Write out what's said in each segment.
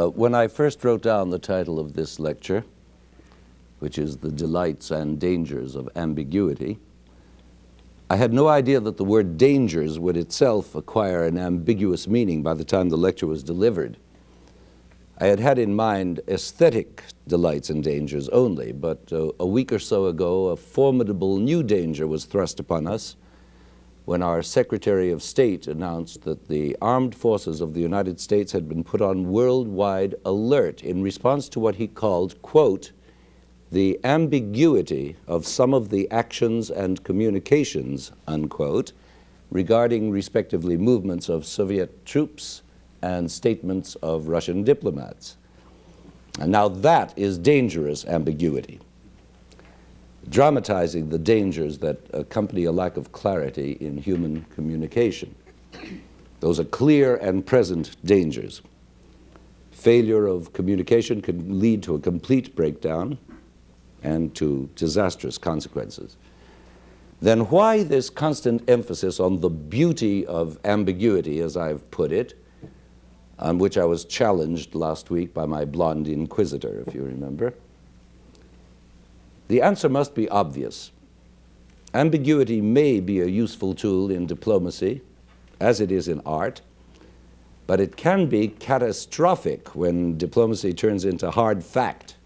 When I first wrote down the title of this lecture, which is The Delights and Dangers of Ambiguity, I had no idea that the word dangers would itself acquire an ambiguous meaning by the time the lecture was delivered. I had in mind aesthetic delights and dangers only, but a week or so ago, a formidable new danger was thrust upon us when our Secretary of State announced that the armed forces of the United States had been put on worldwide alert in response to what he called, quote, the ambiguity of some of the actions and communications, unquote, regarding respectively movements of Soviet troops and statements of Russian diplomats. And now that is dangerous ambiguity, dramatizing the dangers that accompany a lack of clarity in human communication. Those are clear and present dangers. Failure of communication can lead to a complete breakdown and to disastrous consequences. Then why this constant emphasis on the beauty of ambiguity, as I've put it, on which I was challenged last week by my blonde inquisitor, if you remember? The answer must be obvious. Ambiguity may be a useful tool in diplomacy, as it is in art, but it can be catastrophic when diplomacy turns into hard fact,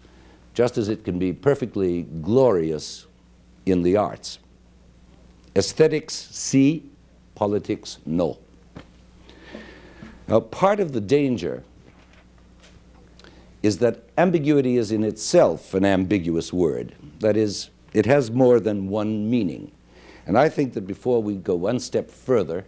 just as it can be perfectly glorious in the arts. Aesthetics, see; politics, no. Now, part of the danger is that ambiguity is in itself an ambiguous word. That is, it has more than one meaning. And I think that before we go one step further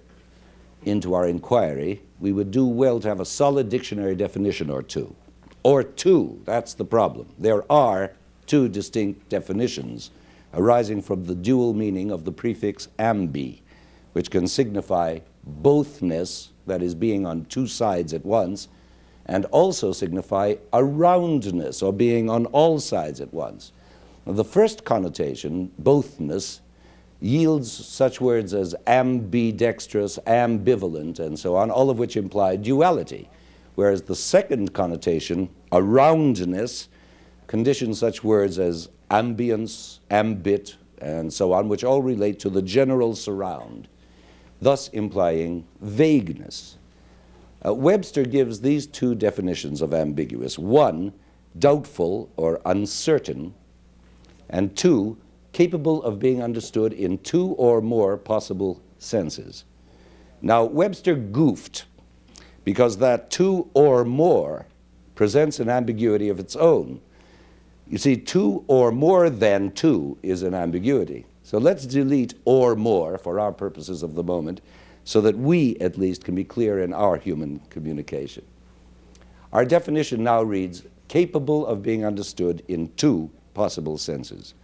into our inquiry, we would do well to have a solid dictionary definition or two. Or two, that's the problem. There are two distinct definitions arising from the dual meaning of the prefix ambi, which can signify bothness, that is, being on two sides at once, and also signify aroundness, or being on all sides at once. Now, the first connotation, bothness, yields such words as ambidextrous, ambivalent, and so on, all of which imply duality, whereas the second connotation, aroundness, conditions such words as ambience, ambit, and so on, which all relate to the general surround, thus implying vagueness. Webster gives these two definitions of ambiguous. One, doubtful or uncertain, and two, capable of being understood in two or more possible senses. Now, Webster goofed, because that two or more presents an ambiguity of its own. You see, two or more than two is an ambiguity. So let's delete or more for our purposes of the moment, so that we, at least, can be clear in our human communication. Our definition now reads, capable of being understood in two possible senses.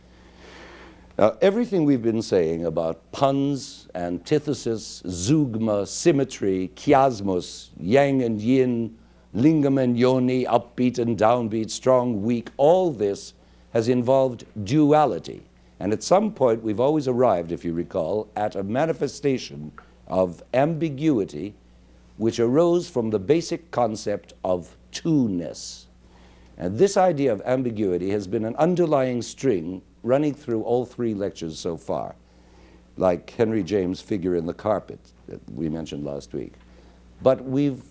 Now, everything we've been saying about puns, antithesis, zeugma, symmetry, chiasmus, yang and yin, lingam and yoni, upbeat and downbeat, strong, weak, all this has involved duality. And at some point, we've always arrived, if you recall, at a manifestation of ambiguity which arose from the basic concept of two-ness. And this idea of ambiguity has been an underlying string running through all three lectures so far, like Henry James' figure in the carpet that we mentioned last week. But we've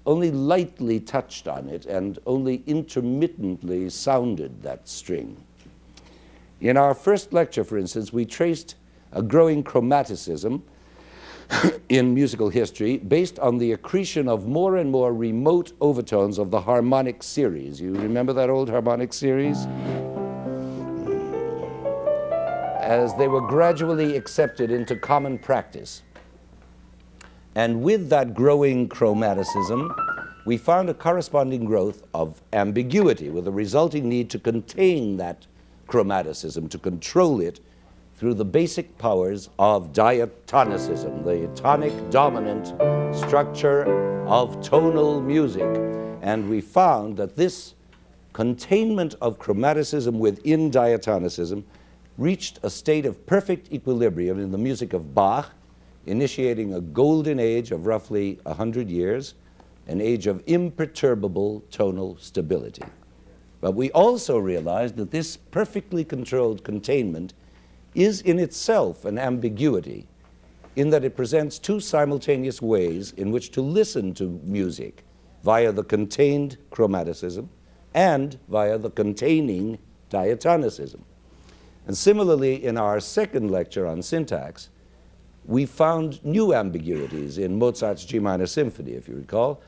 only lightly touched on it and only intermittently sounded that string. In our first lecture, for instance, we traced a growing chromaticism in musical history based on the accretion of more and more remote overtones of the harmonic series. You remember that old harmonic series? As they were gradually accepted into common practice. And with that growing chromaticism, we found a corresponding growth of ambiguity, with a resulting need to contain that chromaticism, to control it through the basic powers of diatonicism, the tonic dominant structure of tonal music. And we found that this containment of chromaticism within diatonicism reached a state of perfect equilibrium in the music of Bach, initiating a golden age of roughly 100 years, an age of imperturbable tonal stability. But we also realized that this perfectly controlled containment is in itself an ambiguity, in that it presents two simultaneous ways in which to listen to music, via the contained chromaticism and via the containing diatonicism. And similarly, in our second lecture on syntax, we found new ambiguities in Mozart's G minor symphony, if you recall,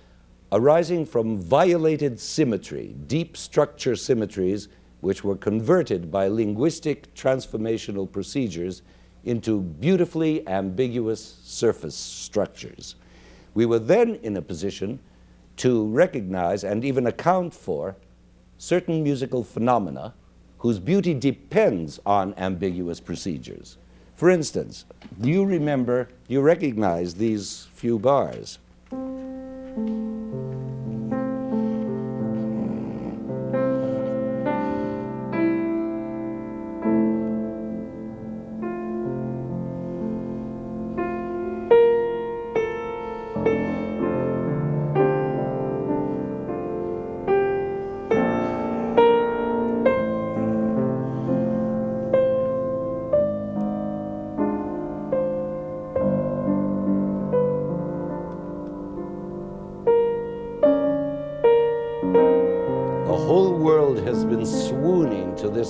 arising from violated symmetry, deep structure symmetries which were converted by linguistic transformational procedures into beautifully ambiguous surface structures. We were then in a position to recognize and even account for certain musical phenomena whose beauty depends on ambiguous procedures. For instance, do you recognize these few bars?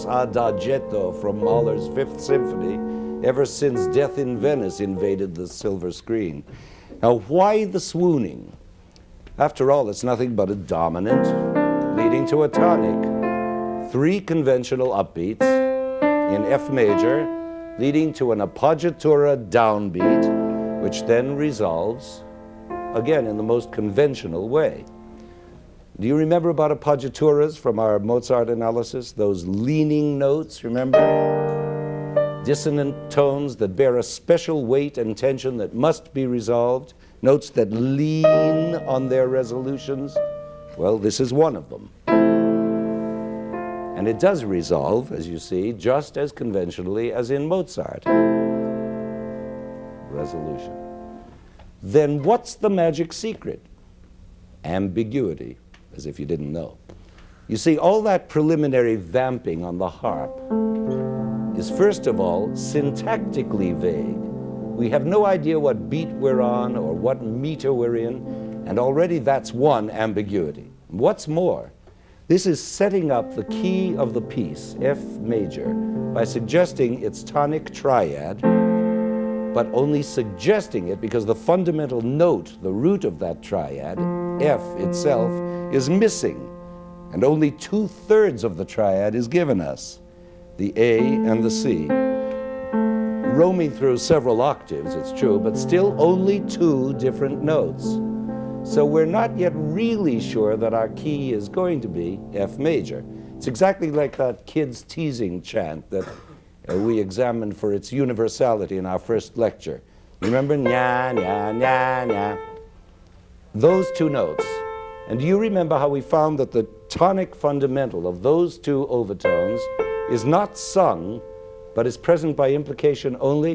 Adagietto from Mahler's Fifth Symphony ever since Death in Venice invaded the silver screen. Now, why the swooning? After all, it's nothing but a dominant leading to a tonic. Three conventional upbeats in F major leading to an appoggiatura downbeat, which then resolves, again, in the most conventional way. Do you remember about appoggiaturas from our Mozart analysis? Those leaning notes, remember? Dissonant tones that bear a special weight and tension that must be resolved. Notes that lean on their resolutions. Well, this is one of them. And it does resolve, as you see, just as conventionally as in Mozart. Resolution. Then what's the magic secret? Ambiguity. As if you didn't know. You see, all that preliminary vamping on the harp is, first of all, syntactically vague. We have no idea what beat we're on or what meter we're in, and already that's one ambiguity. What's more, this is setting up the key of the piece, F major, by suggesting its tonic triad, but only suggesting it because the fundamental note, the root of that triad, F itself, is missing, and only 2/3 of the triad is given us, the A and the C. Roaming through several octaves, it's true, but still only two different notes. So we're not yet really sure that our key is going to be F major. It's exactly like that kid's teasing chant that we examined for its universality in our first lecture. Remember? Nya, nya, nya, nya. Those two notes. And do you remember how we found that the tonic fundamental of those two overtones is not sung, but is present by implication only?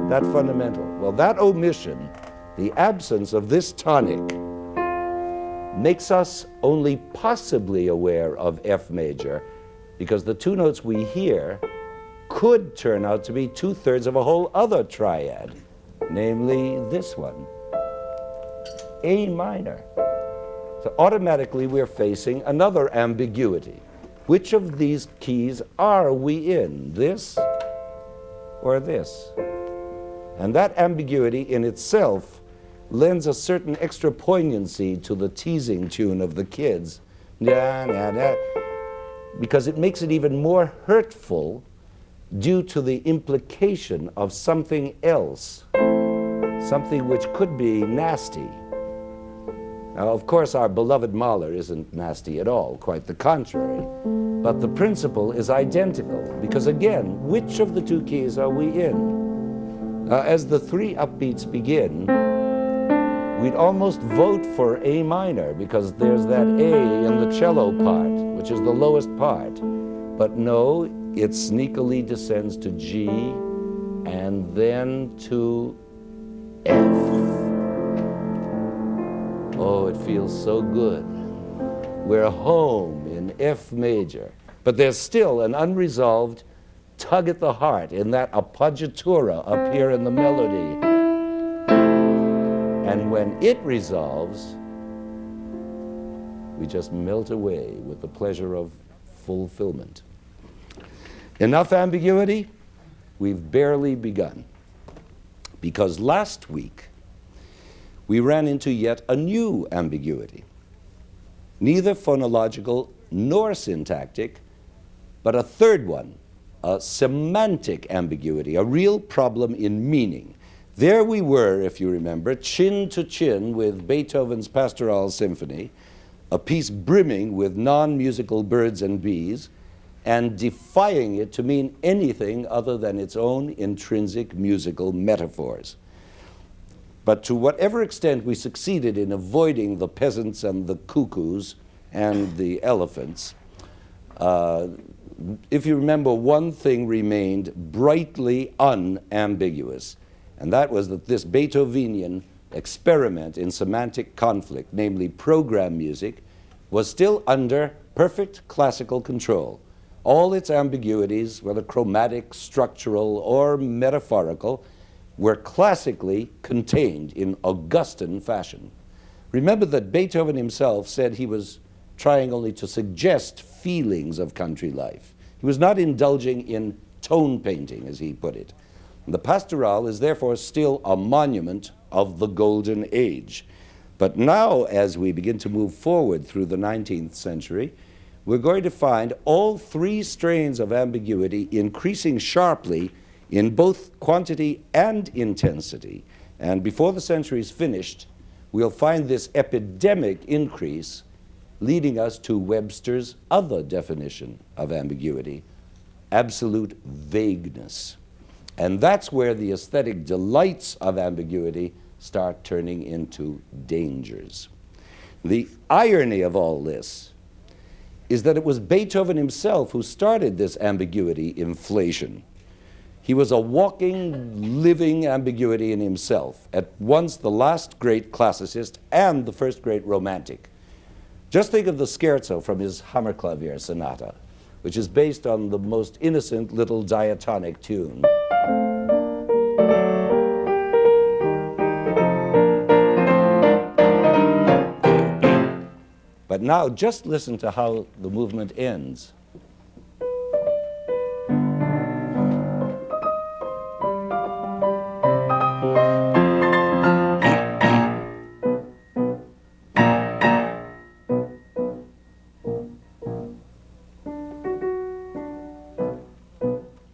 That fundamental. Well, that omission, the absence of this tonic, makes us only possibly aware of F major, because the two notes we hear could turn out to be 2/3 of a whole other triad, namely this one, A minor. So automatically we're facing another ambiguity. Which of these keys are we in, this or this? And that ambiguity in itself lends a certain extra poignancy to the teasing tune of the kids, because it makes it even more hurtful due to the implication of something else, something which could be nasty. Now, of course, our beloved Mahler isn't nasty at all, quite the contrary. But the principle is identical, because again, which of the two keys are we in? As the three upbeats begin, we'd almost vote for A minor, because there's that A in the cello part, which is the lowest part. But no, it sneakily descends to G and then to F. Oh, it feels so good. We're home in F major, but there's still an unresolved tug at the heart in that appoggiatura up here in the melody. And when it resolves, we just melt away with the pleasure of fulfillment. Enough ambiguity? We've barely begun. Because last week, we ran into yet a new ambiguity. Neither phonological nor syntactic, but a third one, a semantic ambiguity, a real problem in meaning. There we were, if you remember, chin to chin with Beethoven's Pastoral Symphony, a piece brimming with non-musical birds and bees, and defying it to mean anything other than its own intrinsic musical metaphors. But to whatever extent we succeeded in avoiding the peasants and the cuckoos and the elephants, if you remember, one thing remained brightly unambiguous, and that was that this Beethovenian experiment in semantic conflict, namely program music, was still under perfect classical control. All its ambiguities, whether chromatic, structural, or metaphorical, were classically contained in Augustan fashion. Remember that Beethoven himself said he was trying only to suggest feelings of country life. He was not indulging in tone painting, as he put it. And the Pastoral is therefore still a monument of the Golden Age. But now, as we begin to move forward through the 19th century, we're going to find all three strains of ambiguity increasing sharply in both quantity and intensity. And before the century is finished, we'll find this epidemic increase leading us to Webster's other definition of ambiguity, absolute vagueness. And that's where the aesthetic delights of ambiguity start turning into dangers. The irony of all this is that it was Beethoven himself who started this ambiguity inflation. He was a walking, living ambiguity in himself, at once the last great classicist and the first great romantic. Just think of the scherzo from his Hammerklavier Sonata, which is based on the most innocent little diatonic tune. But now just listen to how the movement ends.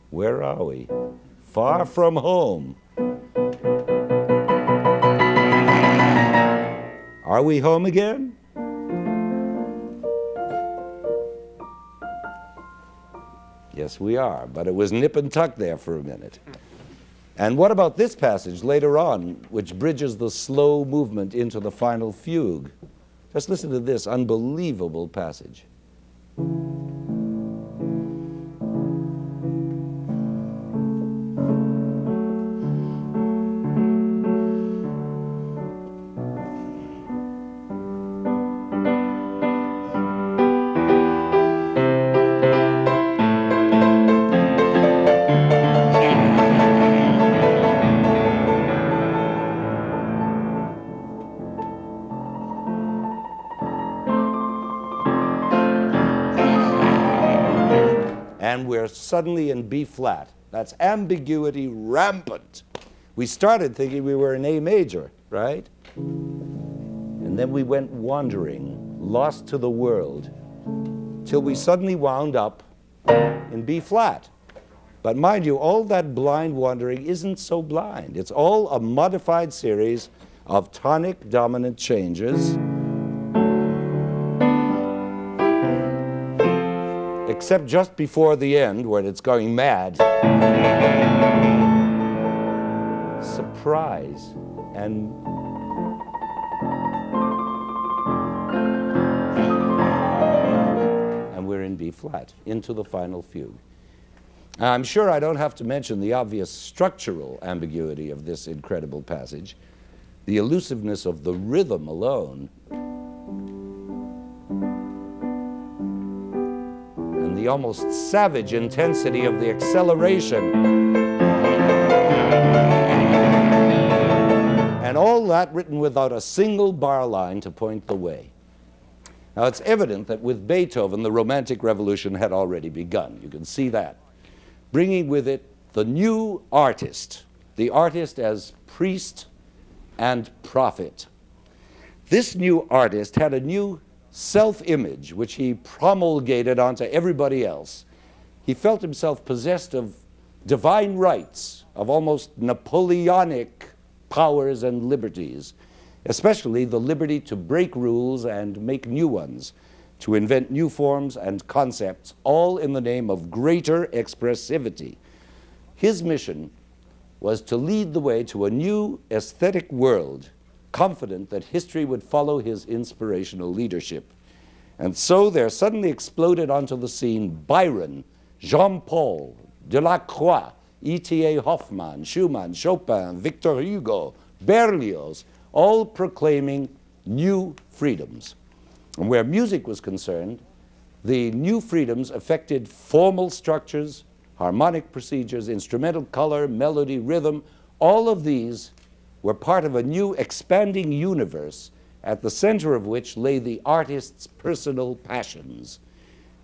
Where are we? Far from home. Are we home again? Yes, we are, but it was nip and tuck there for a minute. And what about this passage later on, which bridges the slow movement into the final fugue? Just listen to this unbelievable passage. And we're suddenly in B flat. That's ambiguity rampant. We started thinking we were in A major, right? And then we went wandering, lost to the world, till we suddenly wound up in B flat. But mind you, all that blind wandering isn't so blind. It's all a modified series of tonic dominant changes, except just before the end, when it's going mad. Surprise and we're in B flat, into the final fugue. I'm sure I don't have to mention the obvious structural ambiguity of this incredible passage. the elusiveness of the rhythm alone, and the almost savage intensity of the acceleration, and all that written without a single bar line to point the way. Now, it's evident that with Beethoven, the Romantic Revolution had already begun. You can see that. Bringing with it the new artist, the artist as priest and prophet. This new artist had a new self-image, which he promulgated onto everybody else. He felt himself possessed of divine rights, of almost Napoleonic powers and liberties, especially the liberty to break rules and make new ones, to invent new forms and concepts, all in the name of greater expressivity. His mission was to lead the way to a new aesthetic world, confident that history would follow his inspirational leadership. And so there suddenly exploded onto the scene Byron, Jean-Paul, Delacroix, E.T.A. Hoffmann, Schumann, Chopin, Victor Hugo, Berlioz, all proclaiming new freedoms. And where music was concerned, the new freedoms affected formal structures, harmonic procedures, instrumental color, melody, rhythm. All of these were part of a new expanding universe at the center of which lay the artist's personal passions.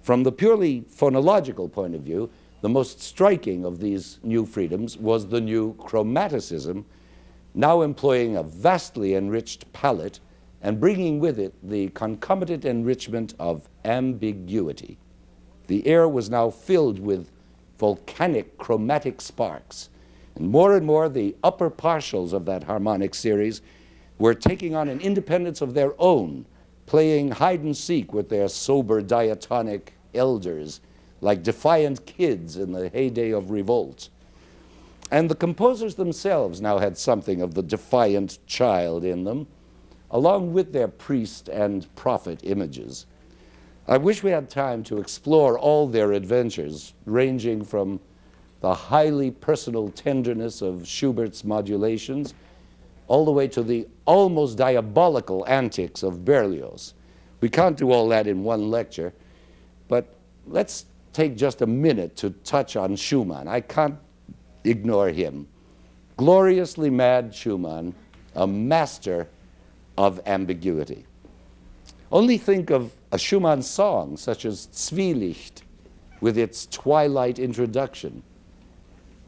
From the purely phonological point of view, the most striking of these new freedoms was the new chromaticism, now employing a vastly enriched palette and bringing with it the concomitant enrichment of ambiguity. The air was now filled with volcanic chromatic sparks, and more the upper partials of that harmonic series were taking on an independence of their own, playing hide and seek with their sober diatonic elders, like defiant kids in the heyday of revolt. And the composers themselves now had something of the defiant child in them, along with their priest and prophet images. I wish we had time to explore all their adventures, ranging from the highly personal tenderness of Schubert's modulations, all the way to the almost diabolical antics of Berlioz. We can't do all that in one lecture, but let's take just a minute to touch on Schumann. I can't ignore him. Gloriously mad Schumann, a master of ambiguity. Only think of a Schumann song such as Zwielicht with its twilight introduction,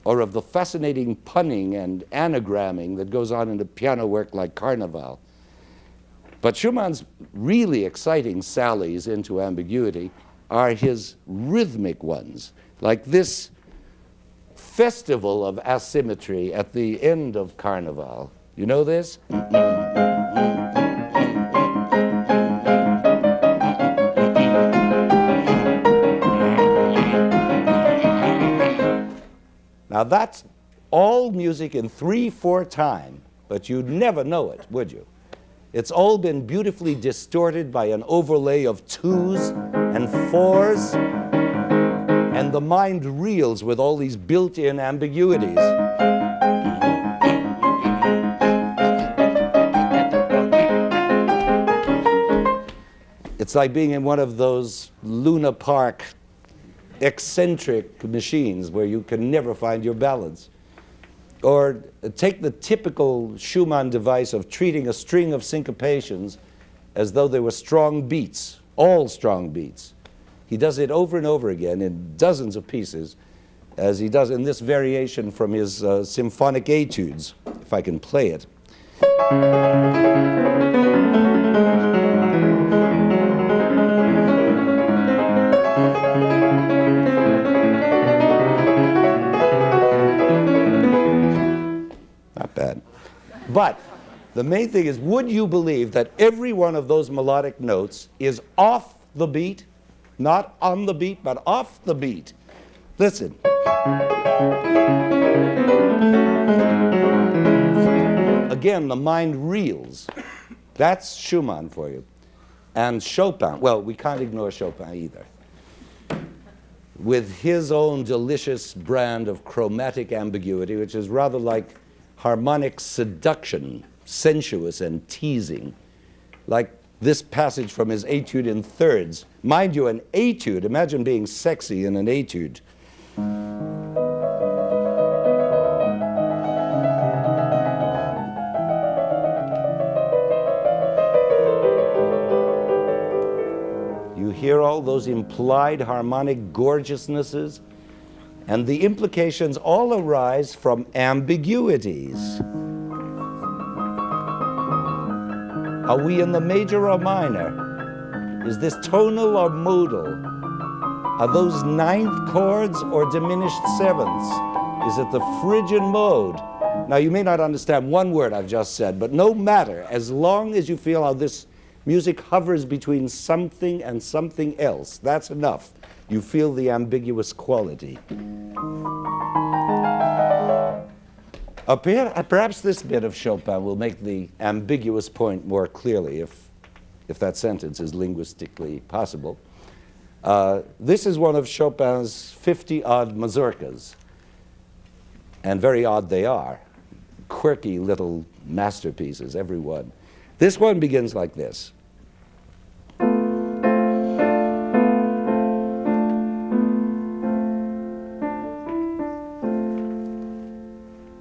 or of the fascinating punning and anagramming that goes on in a piano work like Carnival. But Schumann's really exciting sallies into ambiguity are his rhythmic ones, like this festival of asymmetry at the end of Carnival. You know this? Now that's all music in 3/4 time, but you'd never know it, would you? It's all been beautifully distorted by an overlay of 2s and 4s, and the mind reels with all these built-in ambiguities. It's like being in one of those Luna Park eccentric machines where you can never find your balance. Or take the typical Schumann device of treating a string of syncopations as though they were strong beats, all strong beats. He does it over and over again in dozens of pieces, as he does in this variation from his symphonic etudes, if I can play it. Not bad. But the main thing is, would you believe that every one of those melodic notes is off the beat? Not on the beat, but off the beat. Listen. Again, the mind reels. That's Schumann for you. And Chopin, well, we can't ignore Chopin either. With his own delicious brand of chromatic ambiguity, which is rather like harmonic seduction sensuous and teasing, like this passage from his Etude in Thirds. Mind you, an etude, imagine being sexy in an etude. You hear all those implied harmonic gorgeousnesses, and the implications all arise from ambiguities. Are we in the major or minor? Is this tonal or modal? Are those ninth chords or diminished sevenths? Is it the Phrygian mode? Now, you may not understand one word I've just said, but no matter, as long as you feel how this music hovers between something and something else, that's enough. You feel the ambiguous quality. Perhaps this bit of Chopin will make the ambiguous point more clearly, if that sentence is linguistically possible. This is one of Chopin's 50-odd mazurkas, and very odd they are. Quirky little masterpieces, every one. This one begins like this.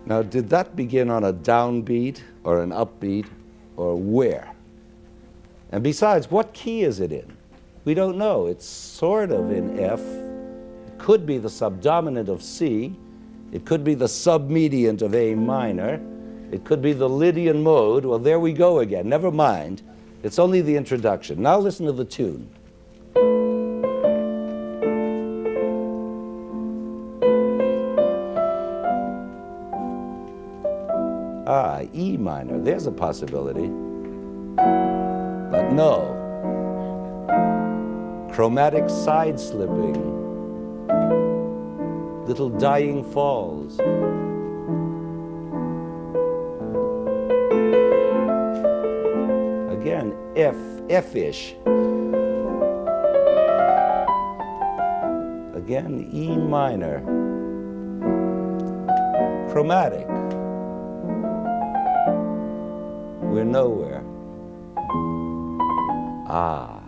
Now, did that begin on a downbeat or an upbeat or where? And besides, what key is it in? We don't know. It's sort of in F. It could be the subdominant of C. It could be the submediant of A minor. It could be the Lydian mode. Well, there we go again. Never mind. It's only the introduction. Now listen to the tune. Ah, E minor, there's a possibility. But no. Chromatic side slipping. Little dying falls. Again, F-ish. Again, E minor. Chromatic. We're nowhere. Ah,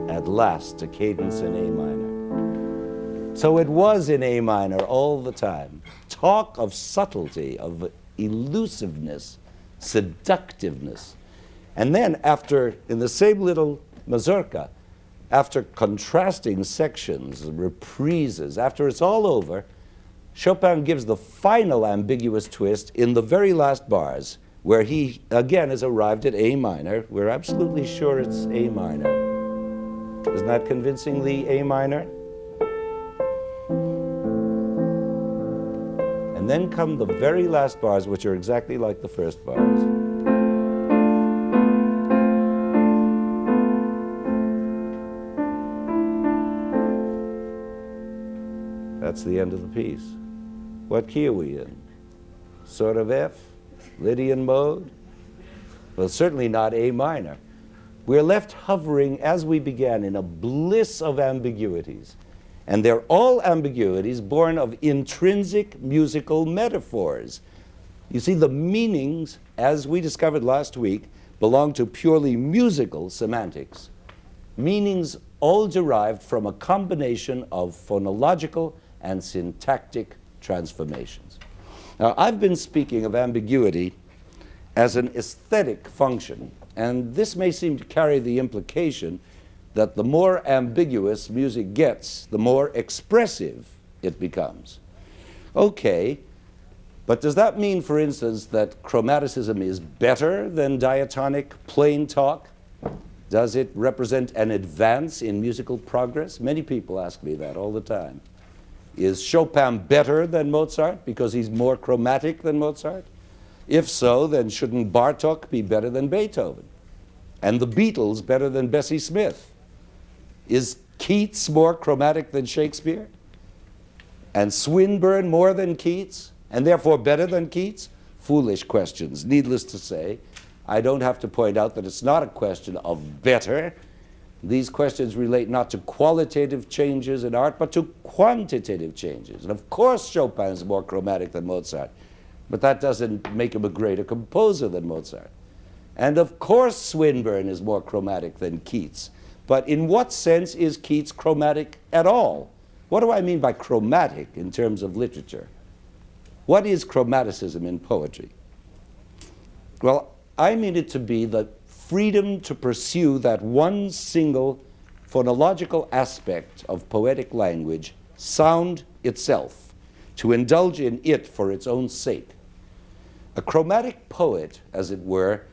at last a cadence in A minor. So it was in A minor all the time. Talk of subtlety, of elusiveness, seductiveness. And then after, in the same little mazurka, after contrasting sections, reprises, after it's all over, Chopin gives the final ambiguous twist in the very last bars, where he, again, has arrived at A minor. We're absolutely sure it's A minor. Isn't that convincingly A minor? And then come the very last bars, which are exactly like the first bars. That's the end of the piece. What key are we in? Sort of F? Lydian mode? Well, certainly not A minor. We're left hovering, as we began, in a bliss of ambiguities. And they're all ambiguities born of intrinsic musical metaphors. You see, the meanings, as we discovered last week, belong to purely musical semantics. Meanings all derived from a combination of phonological and syntactic transformations. Now, I've been speaking of ambiguity as an aesthetic function, and this may seem to carry the implication that the more ambiguous music gets, the more expressive it becomes. Okay, but does that mean, for instance, that chromaticism is better than diatonic plain talk? Does it represent an advance in musical progress? Many people ask me that all the time. Is Chopin better than Mozart because he's more chromatic than Mozart? If so, then shouldn't Bartók be better than Beethoven? And the Beatles better than Bessie Smith? Is Keats more chromatic than Shakespeare? And Swinburne more than Keats? And therefore better than Keats? Foolish questions. Needless to say, I don't have to point out that it's not a question of better. These questions relate not to qualitative changes in art, but to quantitative changes. And of course Chopin is more chromatic than Mozart. But that doesn't make him a greater composer than Mozart. And of course Swinburne is more chromatic than Keats. But in what sense is Keats chromatic at all? What do I mean by chromatic in terms of literature? What is chromaticism in poetry? Well, I mean it to be the freedom to pursue that one single phonological aspect of poetic language, sound itself, to indulge in it for its own sake. A chromatic poet, as it were,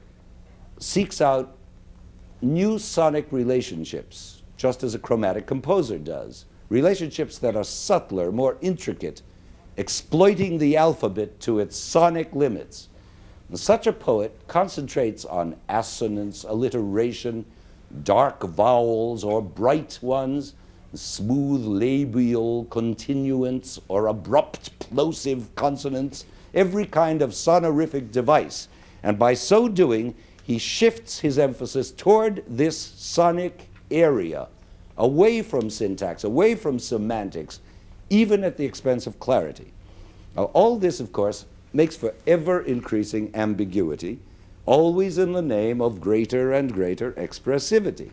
seeks out new sonic relationships, just as a chromatic composer does. Relationships that are subtler, more intricate, exploiting the alphabet to its sonic limits. And such a poet concentrates on assonance, alliteration, dark vowels or bright ones, smooth labial continuance or abrupt plosive consonants, every kind of sonorific device. And by so doing, he shifts his emphasis toward this sonic area, away from syntax, away from semantics, even at the expense of clarity. Now, all this, of course, makes for ever-increasing ambiguity, always in the name of greater and greater expressivity.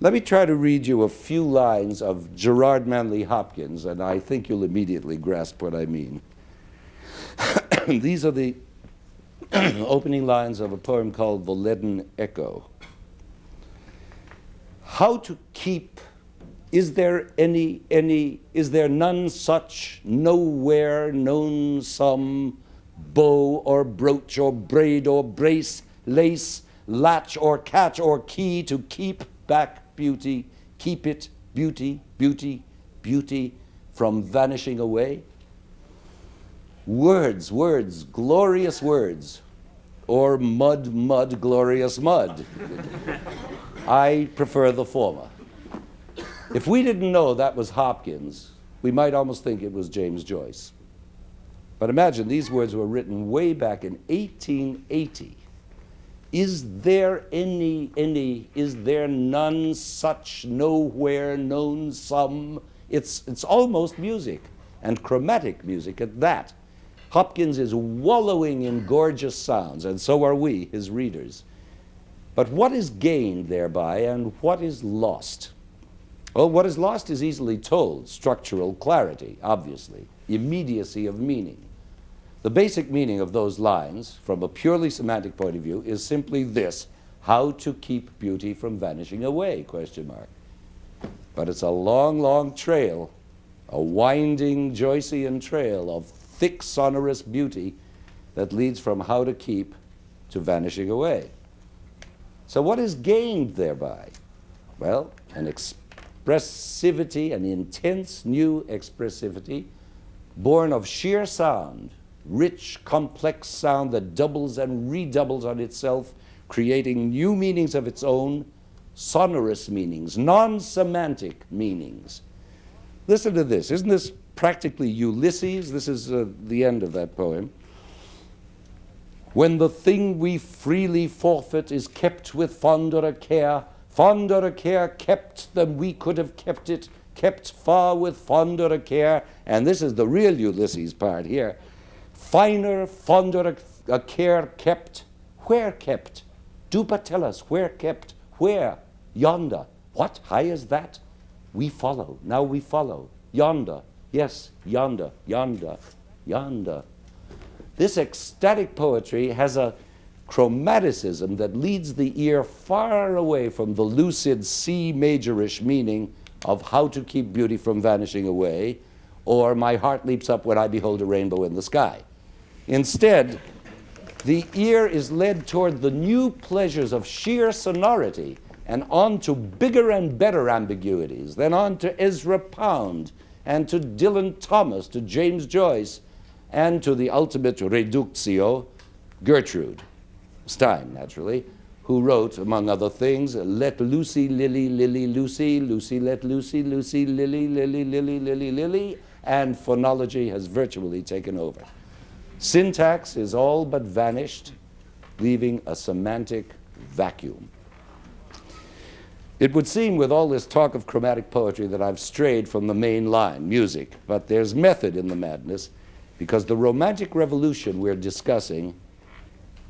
Let me try to read you a few lines of Gerard Manley Hopkins, and I think you'll immediately grasp what I mean. These are the opening lines of a poem called The Leaden Echo. How to keep, is there none such, nowhere known some, bow or brooch or braid or brace, lace, latch or catch or key to keep back beauty, keep it, beauty, beauty, beauty, from vanishing away? Words, words, glorious words, or mud, mud, glorious mud. I prefer the former. If we didn't know that was Hopkins, we might almost think it was James Joyce. But imagine, these words were written way back in 1880. Is there is there none such, nowhere known some? It's almost music, and chromatic music at that. Hopkins is wallowing in gorgeous sounds, and so are we, his readers. But what is gained thereby, and what is lost? Well, what is lost is easily told. Structural clarity, obviously. Immediacy of meaning. The basic meaning of those lines, from a purely semantic point of view, is simply this: how to keep beauty from vanishing away, question mark. But it's a long, long trail, a winding Joycean trail of thick sonorous beauty that leads from how to keep to vanishing away. So what is gained thereby? Well, an expressivity, an intense new expressivity, born of sheer sound, rich, complex sound that doubles and redoubles on itself, creating new meanings of its own, sonorous meanings, non-semantic meanings. Listen to this. Isn't this practically Ulysses? This is the end of that poem. When the thing we freely forfeit is kept with fonder a care kept than we could have kept it, kept far with fonder a care, and this is the real Ulysses part here, finer, fonder a care kept, where kept? Do but tell us, where kept? Where? Yonder. What? High as that? We follow, now we follow. Yonder. Yes, yonder, yonder, yonder. This ecstatic poetry has a chromaticism that leads the ear far away from the lucid C majorish meaning of how to keep beauty from vanishing away, or my heart leaps up when I behold a rainbow in the sky. Instead, the ear is led toward the new pleasures of sheer sonority and on to bigger and better ambiguities, then on to Ezra Pound and to Dylan Thomas, to James Joyce, and to the ultimate reductio, Gertrude Stein, naturally, who wrote, among other things, let Lucy, Lily, Lily, Lucy, Lucy, let Lucy, Lucy, Lily, Lily, Lily, Lily, Lily, and phonology has virtually taken over. Syntax is all but vanished, leaving a semantic vacuum. It would seem with all this talk of chromatic poetry that I've strayed from the main line, music, but there's method in the madness, because the Romantic Revolution we're discussing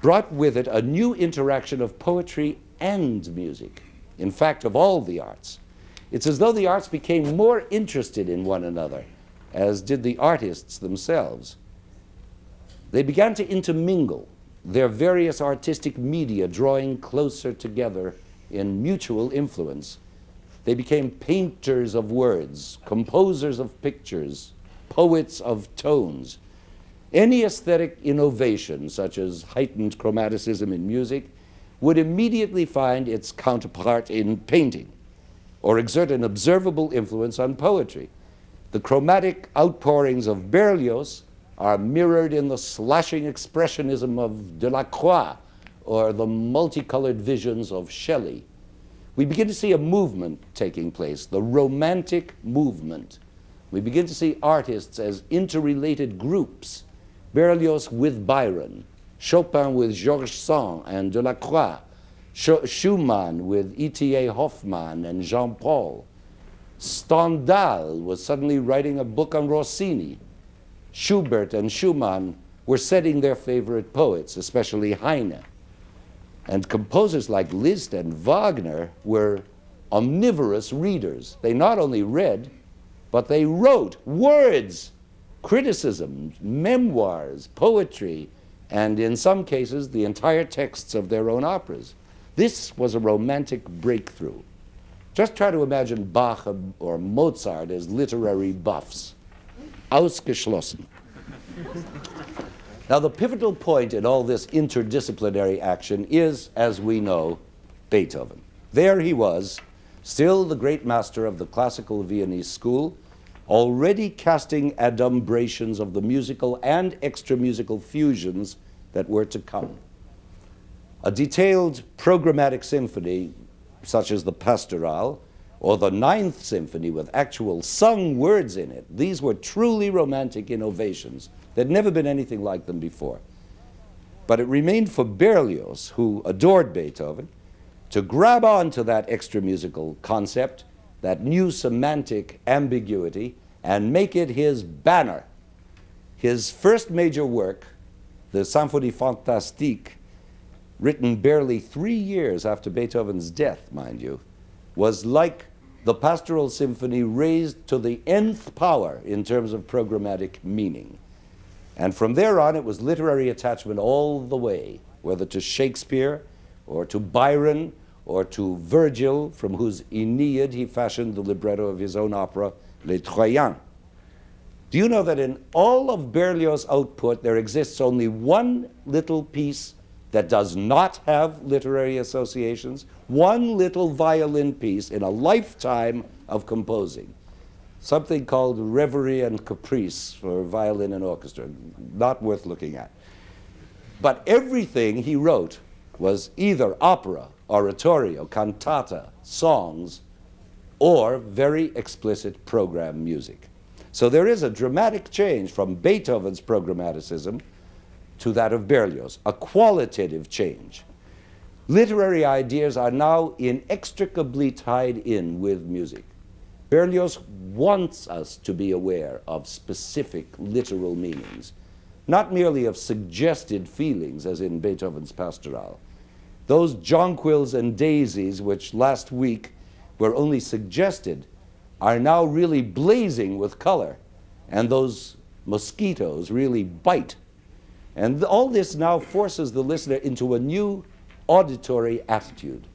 brought with it a new interaction of poetry and music. In fact, of all the arts. It's as though the arts became more interested in one another, as did the artists themselves. They began to intermingle, their various artistic media drawing closer together in mutual influence. They became painters of words, composers of pictures, poets of tones. Any aesthetic innovation, such as heightened chromaticism in music, would immediately find its counterpart in painting, or exert an observable influence on poetry. The chromatic outpourings of Berlioz are mirrored in the slashing expressionism of Delacroix, or the multicolored visions of Shelley. We begin to see a movement taking place, the Romantic movement. We begin to see artists as interrelated groups, Berlioz with Byron, Chopin with Georges Sand and Delacroix, Schumann with E.T.A. Hoffmann and Jean-Paul. Stendhal was suddenly writing a book on Rossini. Schubert and Schumann were setting their favorite poets, especially Heine. And composers like Liszt and Wagner were omnivorous readers. They not only read, but they wrote words, criticisms, memoirs, poetry, and in some cases, the entire texts of their own operas. This was a Romantic breakthrough. Just try to imagine Bach or Mozart as literary buffs. Ausgeschlossen. Now, the pivotal point in all this interdisciplinary action is, as we know, Beethoven. There he was, still the great master of the classical Viennese school, already casting adumbrations of the musical and extra-musical fusions that were to come. A detailed programmatic symphony, such as the Pastoral, or the Ninth Symphony with actual sung words in it, these were truly Romantic innovations. There'd never been anything like them before. But it remained for Berlioz, who adored Beethoven, to grab onto that extra-musical concept, that new semantic ambiguity, and make it his banner. His first major work, the Symphonie Fantastique, written barely 3 years after Beethoven's death, mind you, was like the Pastoral Symphony raised to the nth power in terms of programmatic meaning. And from there on, it was literary attachment all the way, whether to Shakespeare or to Byron or to Virgil, from whose Aeneid he fashioned the libretto of his own opera, Les Troyens. Do you know that in all of Berlioz's output, there exists only one little piece that does not have literary associations, one little violin piece in a lifetime of composing, something called Reverie and Caprice for violin and orchestra, not worth looking at. But everything he wrote was either opera, oratorio, cantata, songs, or very explicit program music. So there is a dramatic change from Beethoven's programmaticism to that of Berlioz, a qualitative change. Literary ideas are now inextricably tied in with music. Berlioz wants us to be aware of specific literal meanings, not merely of suggested feelings, as in Beethoven's Pastoral. Those jonquils and daisies, which last week were only suggested, are now really blazing with color, and those mosquitoes really bite. And all this now forces the listener into a new auditory attitude.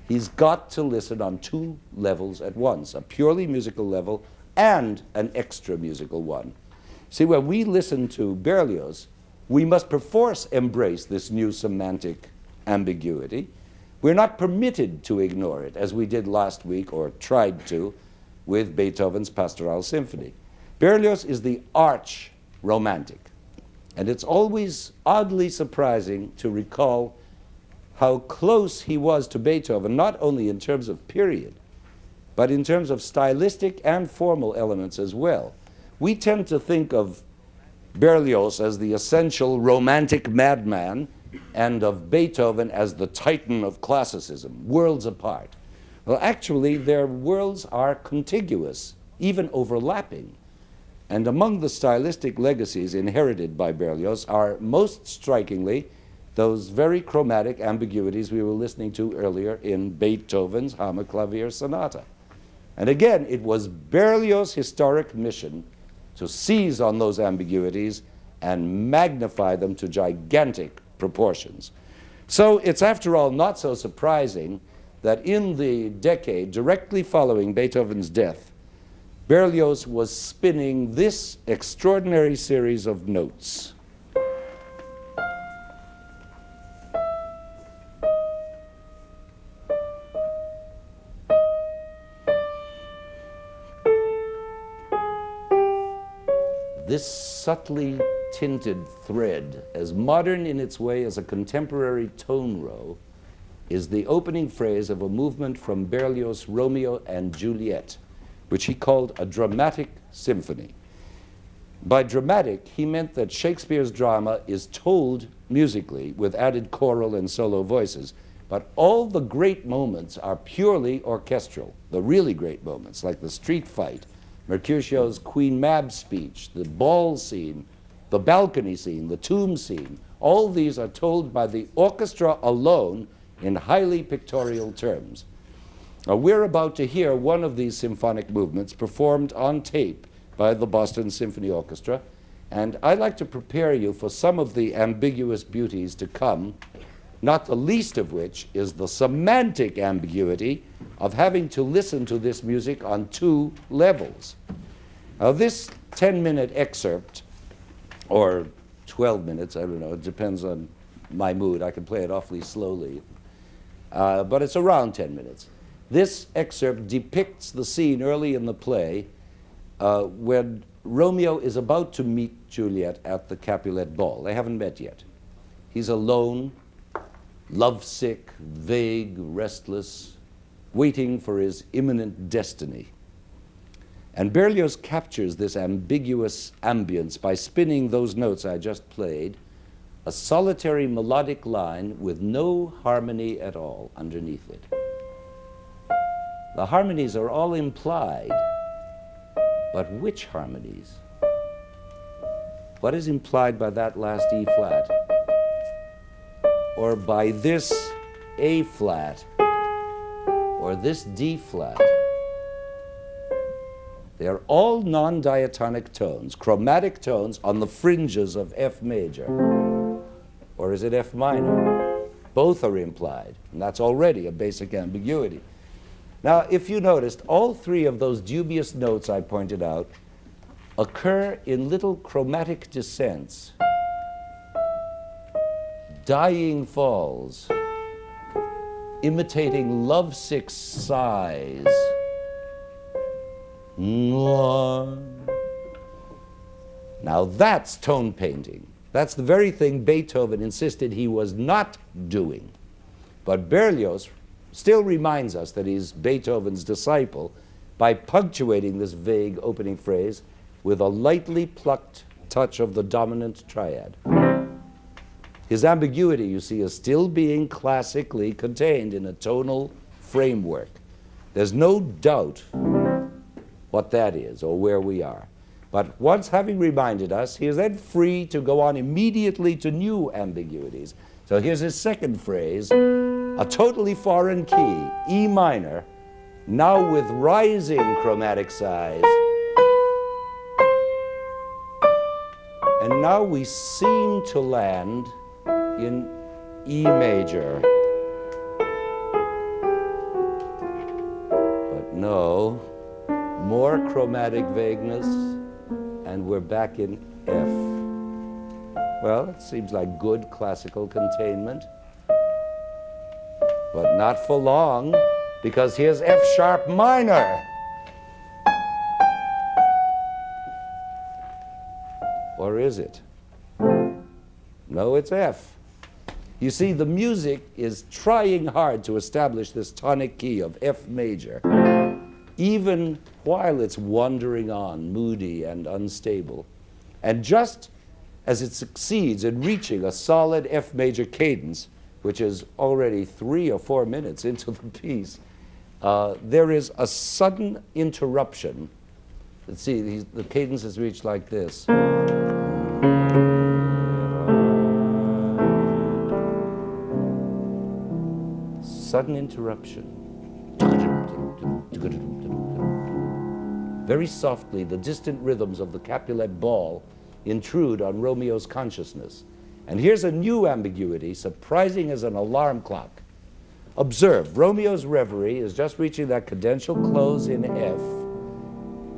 He's got to listen on two levels at once, a purely musical level and an extra musical one. See, when we listen to Berlioz, we must perforce embrace this new semantic ambiguity. We're not permitted to ignore it, as we did last week, or tried to, with Beethoven's Pastoral Symphony. Berlioz is the arch Romantic. And it's always oddly surprising to recall how close he was to Beethoven, not only in terms of period, but in terms of stylistic and formal elements as well. We tend to think of Berlioz as the essential Romantic madman and of Beethoven as the titan of classicism, worlds apart. Well, actually, their worlds are contiguous, even overlapping. And among the stylistic legacies inherited by Berlioz are most strikingly those very chromatic ambiguities we were listening to earlier in Beethoven's Hammerklavier Sonata. And again, it was Berlioz's historic mission to seize on those ambiguities and magnify them to gigantic proportions. So it's, after all, not so surprising that in the decade directly following Beethoven's death, Berlioz was spinning this extraordinary series of notes. This subtly tinted thread, as modern in its way as a contemporary tone row, is the opening phrase of a movement from Berlioz's Romeo and Juliet, which he called a dramatic symphony. By dramatic, he meant that Shakespeare's drama is told musically with added choral and solo voices, but all the great moments are purely orchestral, the really great moments, like the street fight, Mercutio's Queen Mab speech, the ball scene, the balcony scene, the tomb scene. All these are told by the orchestra alone in highly pictorial terms. We're about to hear one of these symphonic movements performed on tape by the Boston Symphony Orchestra, and I'd like to prepare you for some of the ambiguous beauties to come, not the least of which is the semantic ambiguity of having to listen to this music on two levels. Now, this 10-minute excerpt, or 12 minutes, I don't know, it depends on my mood. I can play it awfully slowly, but it's around 10 minutes. This excerpt depicts the scene early in the play when Romeo is about to meet Juliet at the Capulet ball. They haven't met yet. He's alone, lovesick, vague, restless, waiting for his imminent destiny. And Berlioz captures this ambiguous ambience by spinning those notes I just played, a solitary melodic line with no harmony at all underneath it. The harmonies are all implied, but which harmonies? What is implied by that last E flat? Or by this A flat? Or this D flat? They are all non-diatonic tones, chromatic tones on the fringes of F major. Or is it F minor? Both are implied, and that's already a basic ambiguity. Now, if you noticed, all three of those dubious notes I pointed out occur in little chromatic descents, dying falls, imitating lovesick sighs. Now that's tone painting. That's the very thing Beethoven insisted he was not doing. But Berlioz still reminds us that he's Beethoven's disciple by punctuating this vague opening phrase with a lightly plucked touch of the dominant triad. His ambiguity, you see, is still being classically contained in a tonal framework. There's no doubt what that is or where we are. But once having reminded us, he is then free to go on immediately to new ambiguities. So here's his second phrase, a totally foreign key, E minor, now with rising chromatic size. And now we seem to land in E major. But no, more chromatic vagueness, and we're back in F. Well, it seems like good classical containment, but not for long, because here's F sharp minor. Or is it? No, it's F. You see, the music is trying hard to establish this tonic key of F major, even while it's wandering on, moody and unstable. And just as it succeeds in reaching a solid F major cadence, which is already 3 or 4 minutes into the piece, there is a sudden interruption Let's see, the cadence is reached like this. Sudden interruption. Very softly, the distant rhythms of the Capulet ball intrude on Romeo's consciousness. And here's a new ambiguity, surprising as an alarm clock. Observe, Romeo's reverie is just reaching that cadential close in F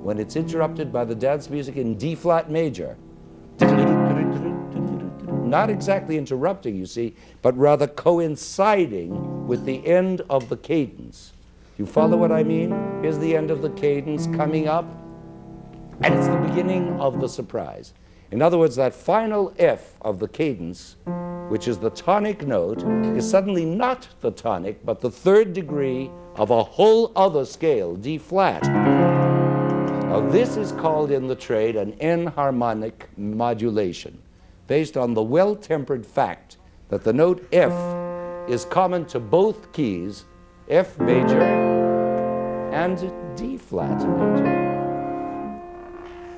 when it's interrupted by the dance music in D flat major. Not exactly interrupting, you see, but rather coinciding with the end of the cadence. You follow what I mean? Here's the end of the cadence coming up, and it's the beginning of the surprise. In other words, that final F of the cadence, which is the tonic note, is suddenly not the tonic, but the third degree of a whole other scale, D flat. Now, this is called in the trade an enharmonic modulation, based on the well-tempered fact that the note F is common to both keys, F major and D flat major.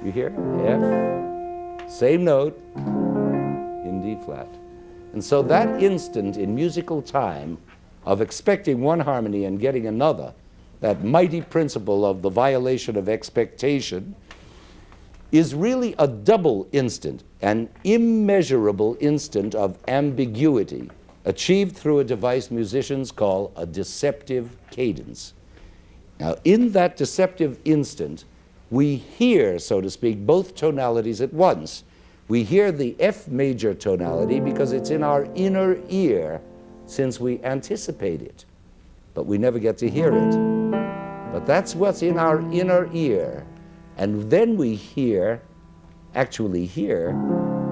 You hear? F, same note in D flat. And so that instant in musical time of expecting one harmony and getting another, that mighty principle of the violation of expectation, is really a double instant, an immeasurable instant of ambiguity, achieved through a device musicians call a deceptive cadence. Now, in that deceptive instant, we hear, so to speak, both tonalities at once. We hear the F major tonality because it's in our inner ear, since we anticipate it, but we never get to hear it. But that's what's in our inner ear. And then we actually hear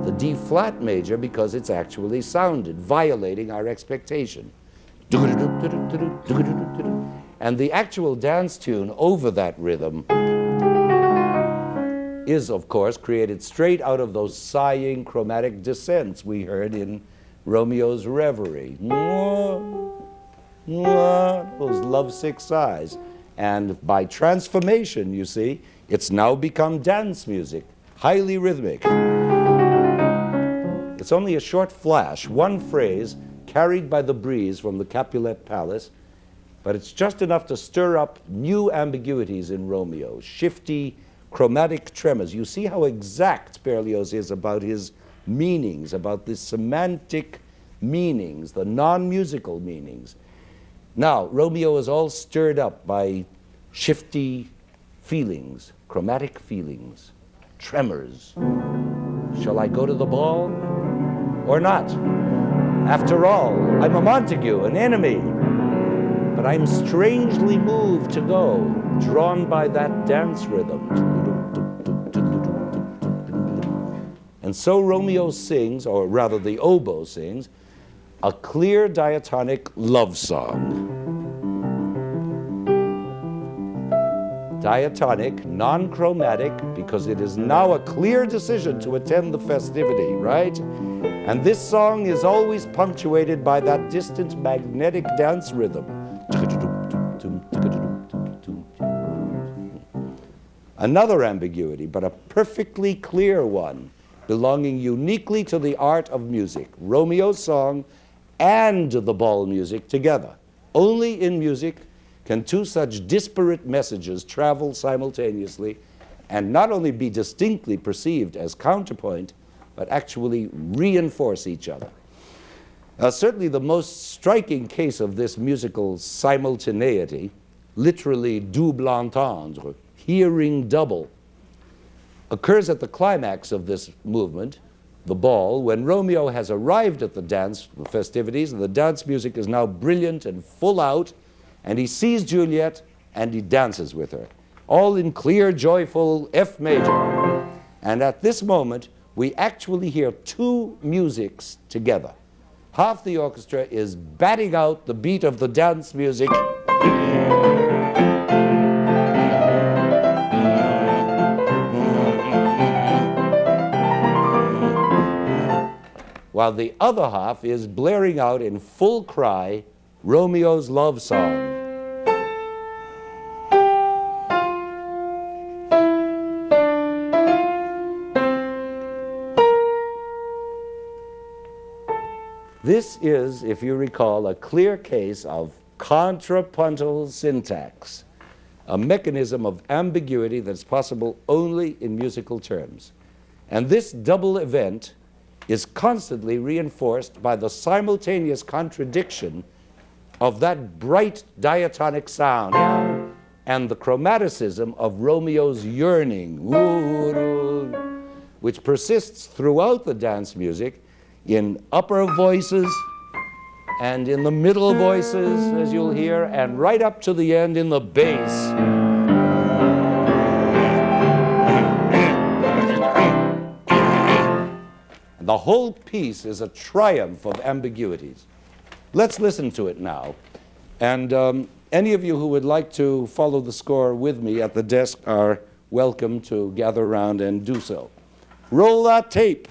the D flat major because it's actually sounded, violating our expectation. And the actual dance tune over that rhythm is, of course, created straight out of those sighing chromatic descents we heard in Romeo's Reverie. Those lovesick sighs. And by transformation, you see, it's now become dance music, highly rhythmic. It's only a short flash, one phrase carried by the breeze from the Capulet Palace, but it's just enough to stir up new ambiguities in Romeo, shifty chromatic tremors. You see how exact Berlioz is about his meanings, about the semantic meanings, the non-musical meanings. Now, Romeo is all stirred up by shifty feelings, chromatic feelings, tremors. Shall I go to the ball or not? After all, I'm a Montague, an enemy, but I'm strangely moved to go, drawn by that dance rhythm. And so Romeo sings, or rather the oboe sings, a clear diatonic love song. Diatonic, non-chromatic, because it is now a clear decision to attend the festivity, right? And this song is always punctuated by that distant magnetic dance rhythm. Another ambiguity, but a perfectly clear one, belonging uniquely to the art of music. Romeo's song and the ball music together. Only in music can two such disparate messages travel simultaneously and not only be distinctly perceived as counterpoint, but actually reinforce each other. Certainly the most striking case of this musical simultaneity, literally double entendre, hearing double, occurs at the climax of this movement, the ball, when Romeo has arrived at the festivities, and the dance music is now brilliant and full out, and he sees Juliet and he dances with her, all in clear, joyful F major. And at this moment, we actually hear two musics together. Half the orchestra is batting out the beat of the dance music, while the other half is blaring out in full cry Romeo's love song. This is, if you recall, a clear case of contrapuntal syntax, a mechanism of ambiguity that's possible only in musical terms. And this double event is constantly reinforced by the simultaneous contradiction of that bright diatonic sound and the chromaticism of Romeo's yearning, which persists throughout the dance music in upper voices and in the middle voices, as you'll hear, and right up to the end in the bass. The whole piece is a triumph of ambiguities. Let's listen to it now. And any of you who would like to follow the score with me at the desk are welcome to gather around and do so. Roll that tape.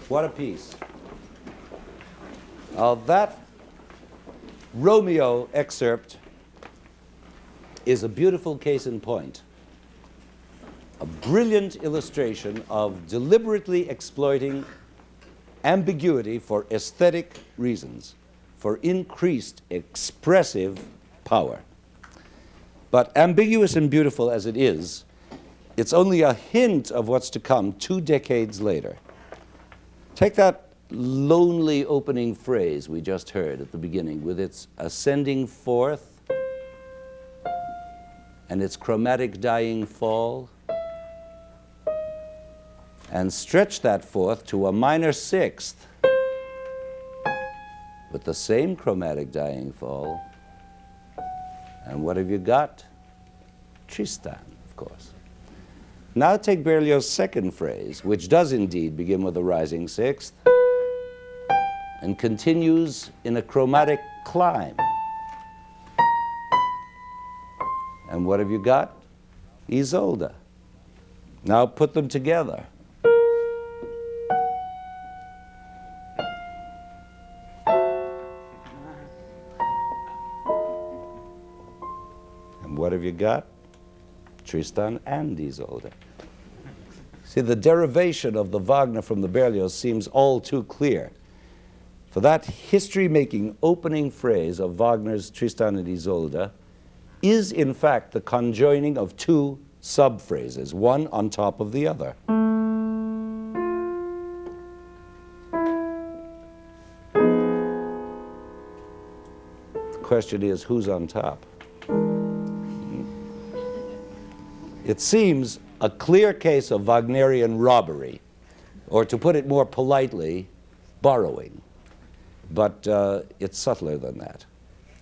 What a piece. That Romeo excerpt is a beautiful case in point. A brilliant illustration of deliberately exploiting ambiguity for aesthetic reasons, for increased expressive power. But ambiguous and beautiful as it is, it's only a hint of what's to come 2 decades later. Take that lonely opening phrase we just heard at the beginning with its ascending fourth and its chromatic dying fall, and stretch that fourth to a minor sixth with the same chromatic dying fall. And what have you got? Tristan, of course. Now take Berlioz's second phrase, which does indeed begin with a rising sixth, and continues in a chromatic climb. And what have you got? Isolde. Now put them together. And what have you got? Tristan and Isolde. See, the derivation of the Wagner from the Berlioz seems all too clear. For that history-making opening phrase of Wagner's Tristan and Isolde is, in fact, the conjoining of two sub-phrases, one on top of the other. The question is, who's on top? It seems a clear case of Wagnerian robbery, or to put it more politely, borrowing. But it's subtler than that.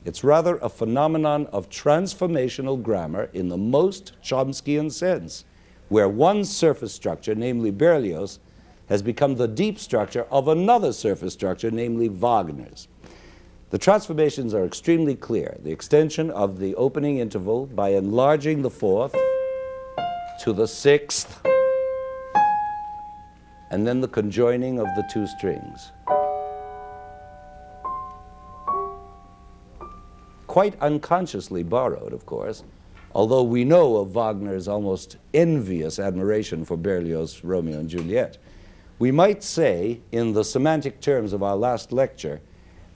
It's rather a phenomenon of transformational grammar in the most Chomskyan sense, where one surface structure, namely Berlioz, has become the deep structure of another surface structure, namely Wagner's. The transformations are extremely clear. The extension of the opening interval by enlarging the fourth to the sixth, and then the conjoining of the two strings. Quite unconsciously borrowed, of course, although we know of Wagner's almost envious admiration for Berlioz's Romeo and Juliet. We might say, in the semantic terms of our last lecture,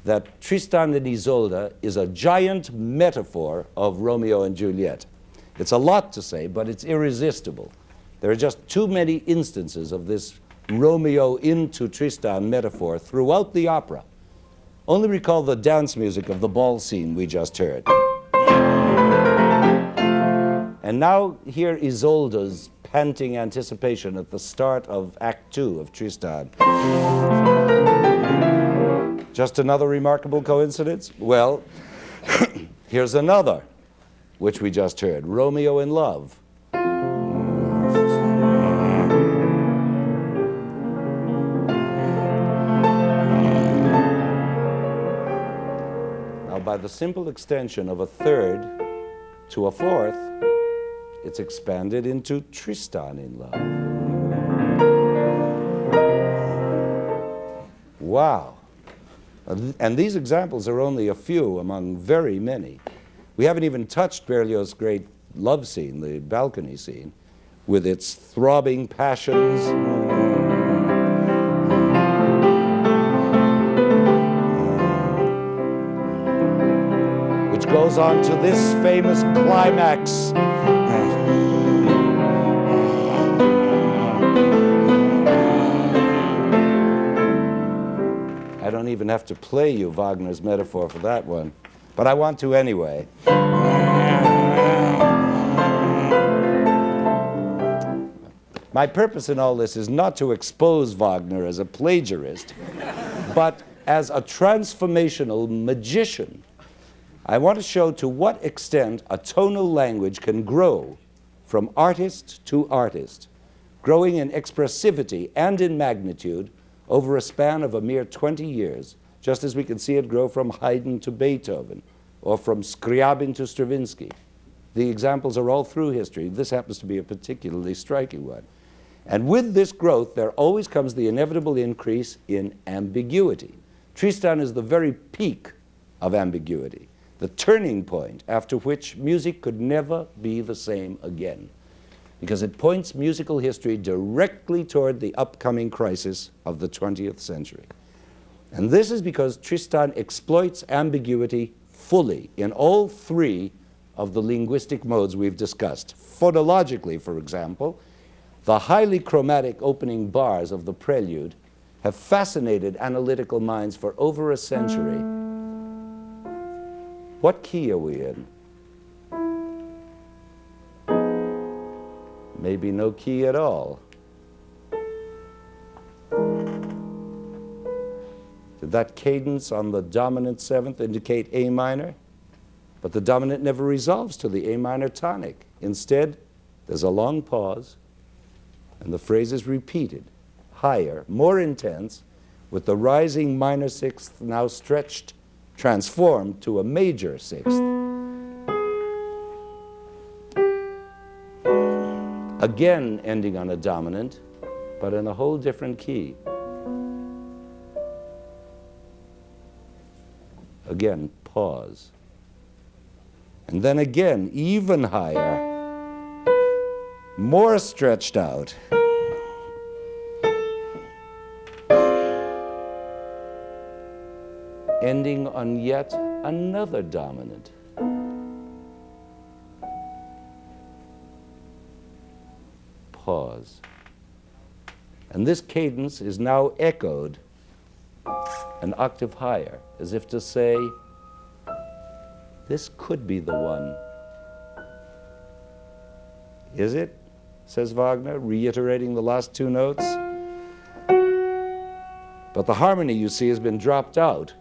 that Tristan and Isolde is a giant metaphor of Romeo and Juliet. It's a lot to say, but it's irresistible. There are just too many instances of this Romeo into Tristan metaphor throughout the opera. Only recall the dance music of the ball scene we just heard. And now hear Isolde's panting anticipation at the start of Act 2 of Tristan. Just another remarkable coincidence? Well, here's another, which we just heard, Romeo in Love. Now, by the simple extension of a third to a fourth, it's expanded into Tristan in Love. Wow. And these examples are only a few among very many. We haven't even touched Berlioz's great love scene, the balcony scene, with its throbbing passions, which goes on to this famous climax. I don't even have to play you Wagner's metaphor for that one, but I want to anyway. My purpose in all this is not to expose Wagner as a plagiarist, but as a transformational magician. I want to show to what extent a tonal language can grow from artist to artist, growing in expressivity and in magnitude over a span of a mere 20 years, just as we can see it grow from Haydn to Beethoven, or from Scriabin to Stravinsky. The examples are all through history. This happens to be a particularly striking one. And with this growth, there always comes the inevitable increase in ambiguity. Tristan is the very peak of ambiguity, the turning point after which music could never be the same again, because it points musical history directly toward the upcoming crisis of the 20th century. And this is because Tristan exploits ambiguity fully in all three of the linguistic modes we've discussed. Phonologically, for example, the highly chromatic opening bars of the prelude have fascinated analytical minds for over a century. What key are we in? Maybe no key at all. Did that cadence on the dominant seventh indicate A minor? But the dominant never resolves to the A minor tonic. Instead, there's a long pause, and the phrase is repeated, higher, more intense, with the rising minor sixth now stretched, transformed to a major sixth. Again ending on a dominant, but in a whole different key. Again, pause. And then again, even higher, more stretched out. Ending on yet another dominant. Pause. And this cadence is now echoed an octave higher, as if to say, this could be the one. Is it? Says Wagner, reiterating the last two notes. But the harmony, you see, has been dropped out,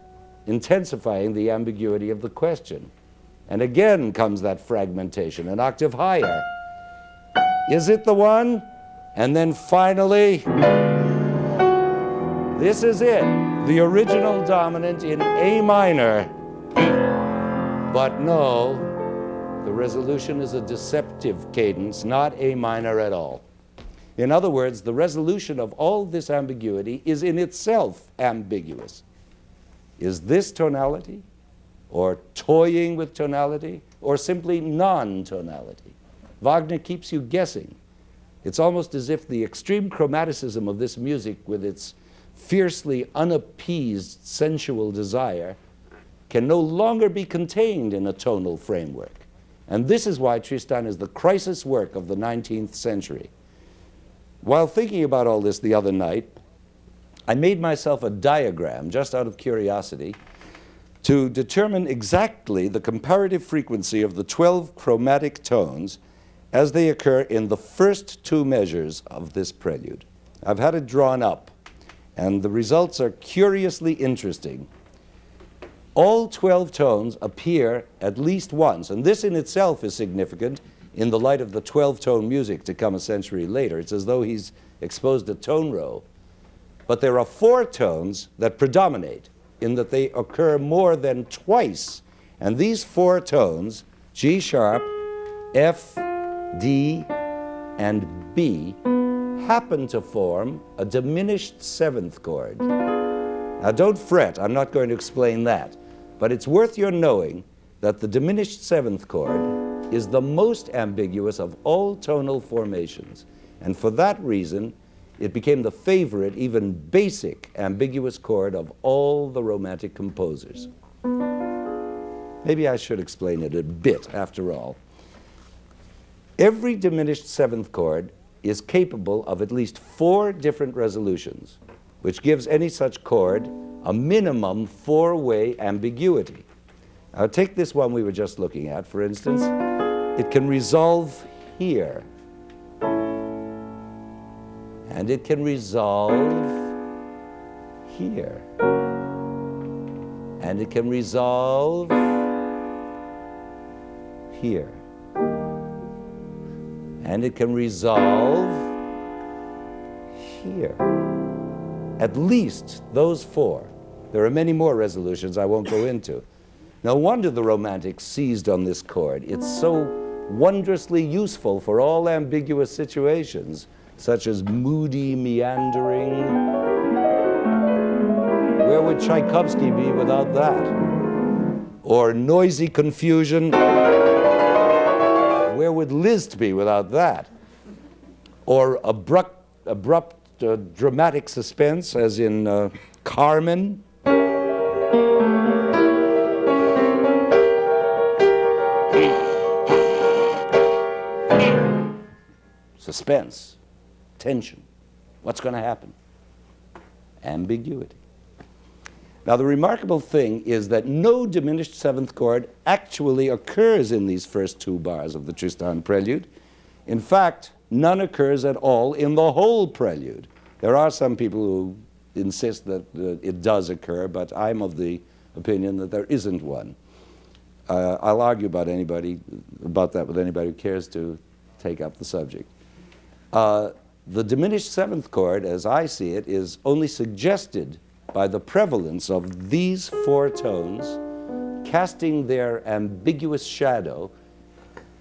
intensifying the ambiguity of the question. And again comes that fragmentation, an octave higher. Is it the one? And then finally, this is it, the original dominant in A minor. But no, the resolution is a deceptive cadence, not A minor at all. In other words, the resolution of all this ambiguity is in itself ambiguous. Is this tonality, or toying with tonality, or simply non-tonality? Wagner keeps you guessing. It's almost as if the extreme chromaticism of this music, with its fiercely unappeased sensual desire, can no longer be contained in a tonal framework. And this is why Tristan is the crisis work of the 19th century. While thinking about all this the other night, I made myself a diagram, just out of curiosity, to determine exactly the comparative frequency of the 12 chromatic tones as they occur in the first two measures of this prelude. I've had it drawn up, and the results are curiously interesting. All 12 tones appear at least once, and this in itself is significant in the light of the 12-tone music to come a century later. It's as though he's exposed a tone row. But there are 4 tones that predominate in that they occur more than twice. And these 4 tones, G sharp, F, D, and B, happen to form a diminished 7th chord. Now don't fret, I'm not going to explain that, but it's worth your knowing that the diminished 7th chord is the most ambiguous of all tonal formations, and for that reason it became the favorite, even basic, ambiguous chord of all the Romantic composers. Maybe I should explain it a bit after all. Every diminished 7th chord is capable of at least 4 different resolutions, which gives any such chord a minimum 4-way ambiguity. Now take this one we were just looking at, for instance. It can resolve here, and it can resolve here, and it can resolve here, and it can resolve here. At least those 4. There are many more resolutions I won't go into. No wonder the Romantics seized on this chord. It's so wondrously useful for all ambiguous situations, such as moody meandering. Where would Tchaikovsky be without that? Or noisy confusion. Where would Liszt be without that? Or abrupt dramatic suspense, as in Carmen. Suspense, tension. What's going to happen? Ambiguity. Now, the remarkable thing is that no diminished 7th chord actually occurs in these first 2 bars of the Tristan prelude. In fact, none occurs at all in the whole prelude. There are some people who insist that it does occur, but I'm of the opinion that there isn't one. I'll argue about that with anybody who cares to take up the subject. The diminished 7th chord, as I see it, is only suggested by the prevalence of these four tones, casting their ambiguous shadow,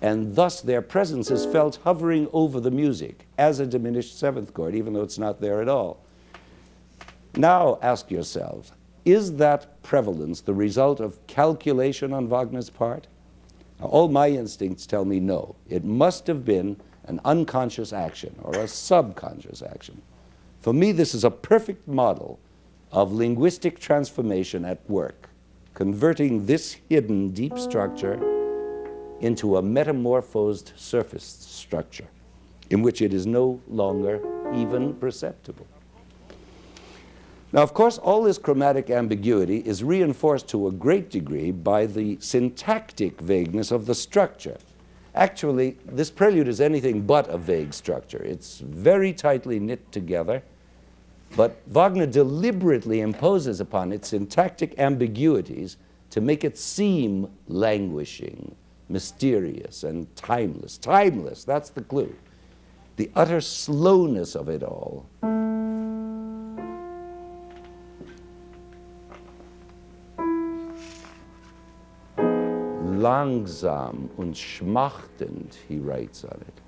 and thus their presence is felt hovering over the music as a diminished seventh chord, even though it's not there at all. Now ask yourselves, is that prevalence the result of calculation on Wagner's part? Now, all my instincts tell me no. It must have been an unconscious action or a subconscious action. For me, this is a perfect model of linguistic transformation at work, converting this hidden deep structure into a metamorphosed surface structure in which it is no longer even perceptible. Now, of course, all this chromatic ambiguity is reinforced to a great degree by the syntactic vagueness of the structure. Actually, this prelude is anything but a vague structure. It's very tightly knit together, but Wagner deliberately imposes upon it syntactic ambiguities to make it seem languishing, mysterious, and timeless. Timeless, that's the clue. The utter slowness of it all. Langsam und schmachtend, he writes on it.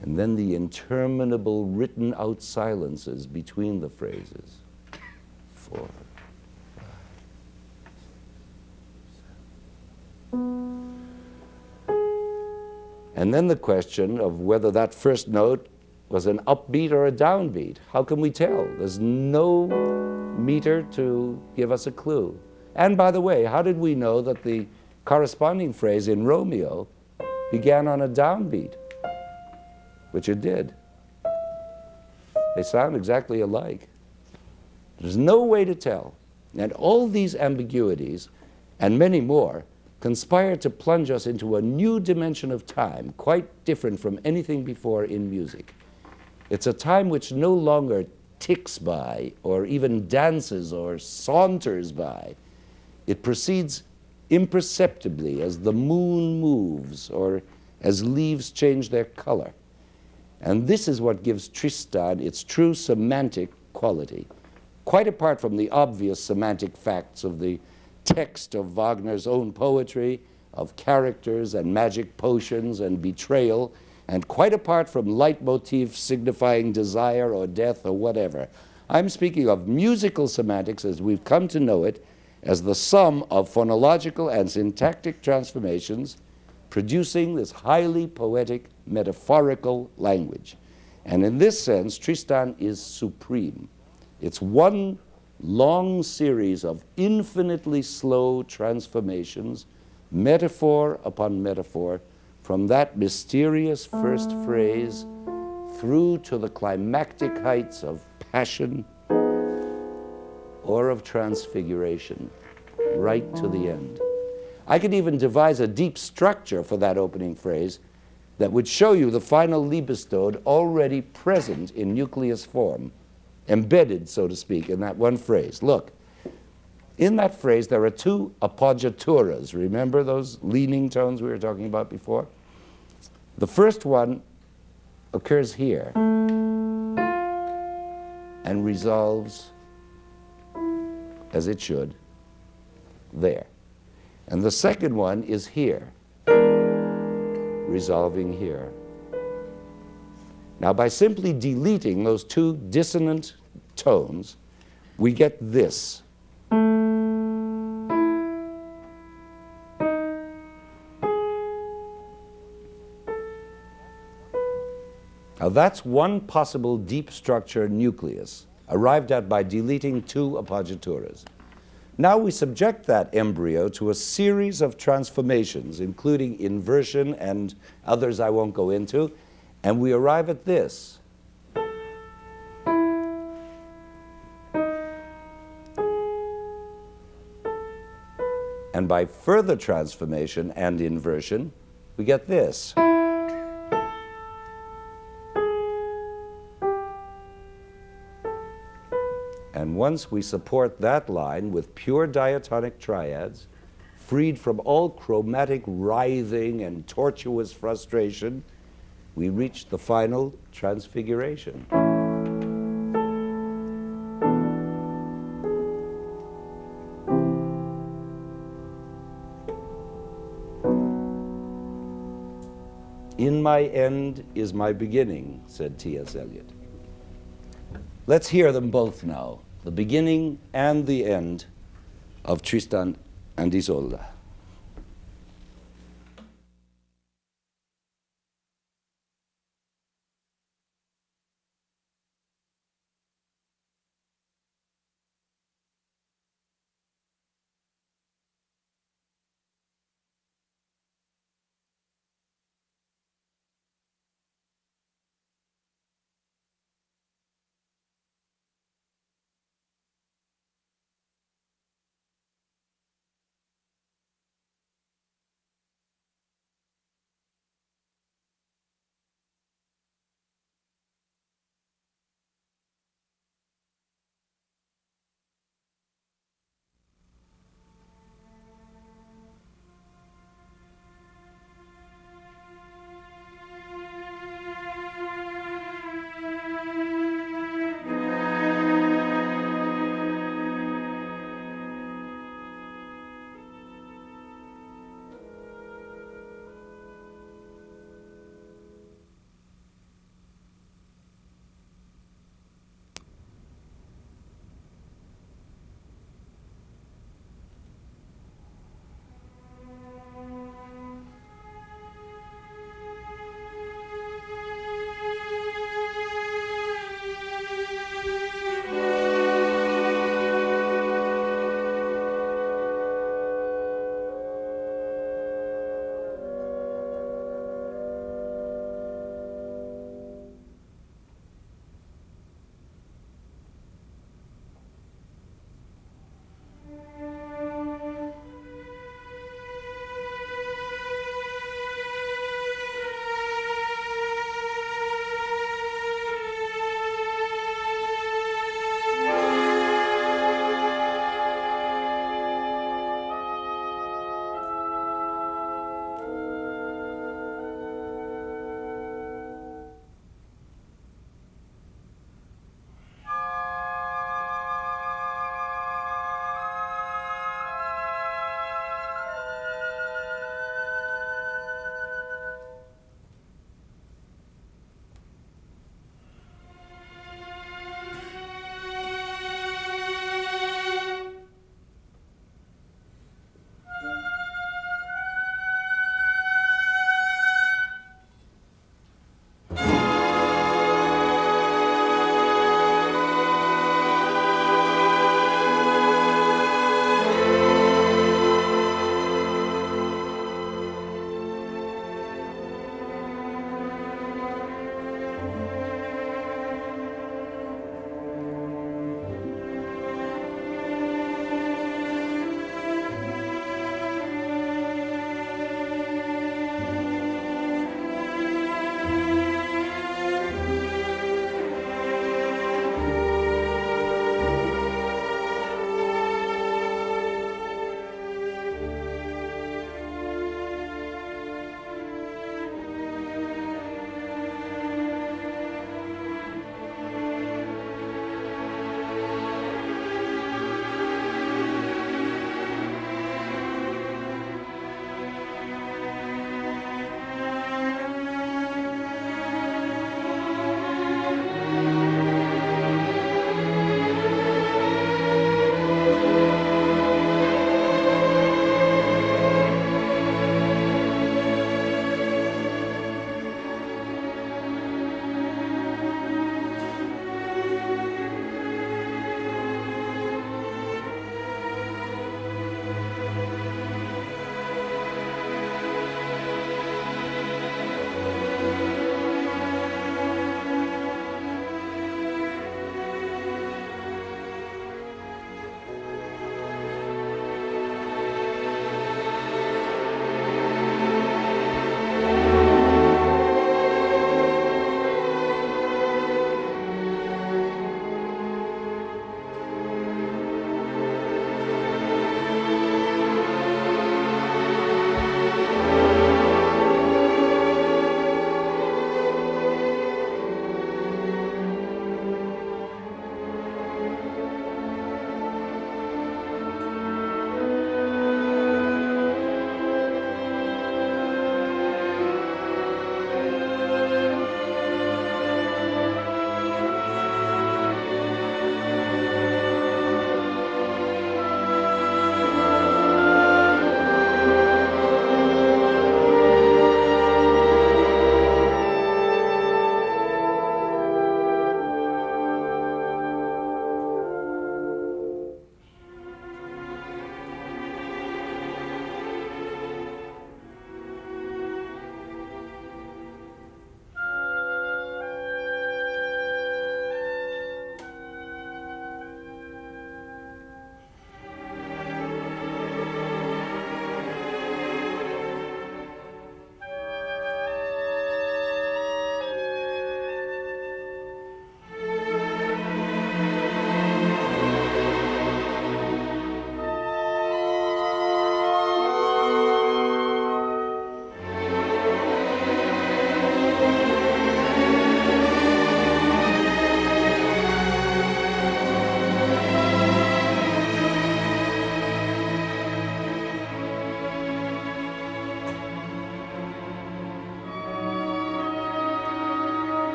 And then the interminable written out silences between the phrases. 4, 5, 6, 7. And then the question of whether that first note was an upbeat or a downbeat. How can we tell? There's no meter to give us a clue. And by the way, how did we know that the corresponding phrase in Romeo began on a downbeat? Which it did. They sound exactly alike. There's no way to tell. And all these ambiguities, and many more, conspire to plunge us into a new dimension of time, quite different from anything before in music. It's a time which no longer ticks by, or even dances or saunters by. It proceeds imperceptibly as the moon moves, or as leaves change their color. And this is what gives Tristan its true semantic quality, quite apart from the obvious semantic facts of the text of Wagner's own poetry, of characters and magic potions and betrayal, and quite apart from leitmotifs signifying desire or death or whatever. I'm speaking of musical semantics as we've come to know it, as the sum of phonological and syntactic transformations producing this highly poetic, metaphorical language. And in this sense, Tristan is supreme. It's one long series of infinitely slow transformations, metaphor upon metaphor, from that mysterious first phrase through to the climactic heights of passion or of transfiguration, right to the end. I could even devise a deep structure for that opening phrase that would show you the final Liebestod already present in nucleus form, embedded, so to speak, in that one phrase. Look, in that phrase there are two appoggiaturas. Remember those leaning tones we were talking about before? The first one occurs here and resolves, as it should, there. And the second one is here, resolving here. Now, by simply deleting those two dissonant tones, we get this. Now, that's one possible deep structure nucleus, arrived at by deleting two appoggiaturas. Now we subject that embryo to a series of transformations, including inversion and others I won't go into, and we arrive at this. And by further transformation and inversion, we get this. And once we support that line with pure diatonic triads, freed from all chromatic writhing and tortuous frustration, we reach the final transfiguration. In my end is my beginning, said T.S. Eliot. Let's hear them both now, the beginning and the end of Tristan and Isolde.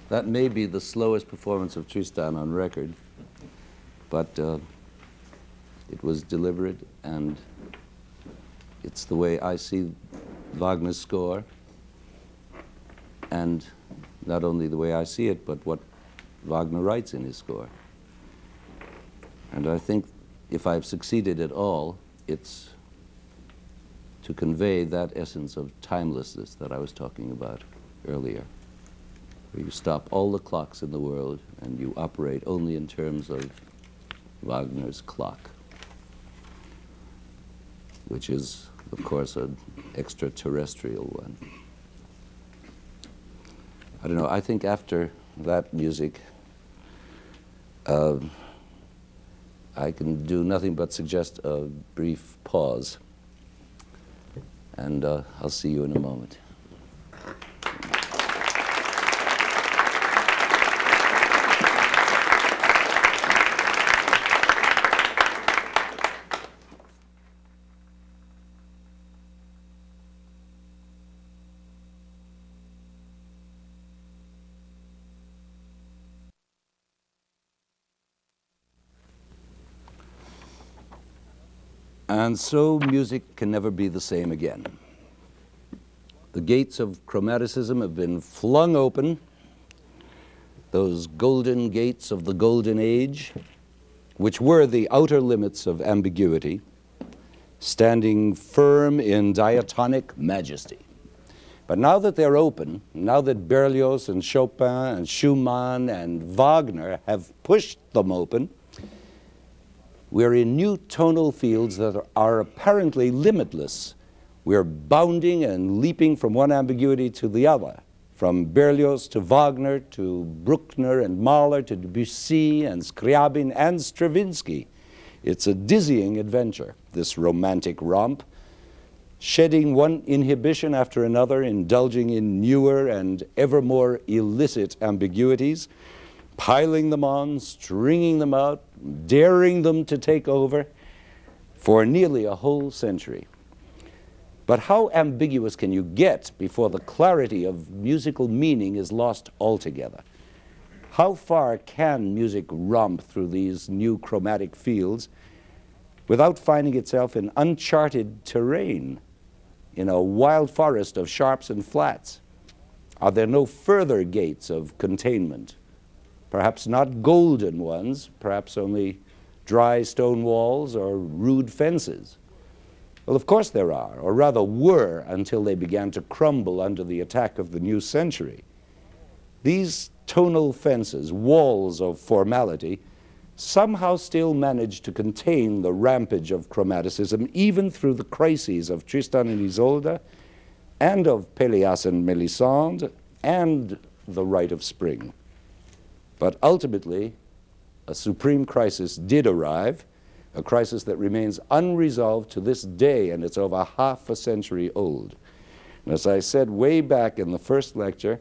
That may be the slowest performance of Tristan on record, but it was deliberate, and it's the way I see Wagner's score, and not only the way I see it, but what Wagner writes in his score. And I think if I've succeeded at all, it's to convey that essence of timelessness that I was talking about earlier, where you stop all the clocks in the world and you operate only in terms of Wagner's clock, which is, of course, an extraterrestrial one. I don't know, I think after that music, I can do nothing but suggest a brief pause, and I'll see you in a moment. And so music can never be the same again. The gates of chromaticism have been flung open, those golden gates of the golden age, which were the outer limits of ambiguity, standing firm in diatonic majesty. But now that they're open, now that Berlioz and Chopin and Schumann and Wagner have pushed them open, we're in new tonal fields that are apparently limitless. We're bounding and leaping from one ambiguity to the other, from Berlioz to Wagner to Bruckner and Mahler to Debussy and Scriabin and Stravinsky. It's a dizzying adventure, this romantic romp, shedding one inhibition after another, indulging in newer and ever more illicit ambiguities, piling them on, stringing them out, daring them to take over for nearly a whole century. But how ambiguous can you get before the clarity of musical meaning is lost altogether? How far can music romp through these new chromatic fields without finding itself in uncharted terrain, in a wild forest of sharps and flats? Are there no further gates of containment? Perhaps not golden ones, perhaps only dry stone walls or rude fences. Well, of course there are, or rather were, until they began to crumble under the attack of the new century. These tonal fences, walls of formality, somehow still managed to contain the rampage of chromaticism, even through the crises of Tristan and Isolde, and of Péléas and Mélisande, and the Rite of Spring. But ultimately, a supreme crisis did arrive, a crisis that remains unresolved to this day, and it's over half a century old. And as I said way back in the first lecture,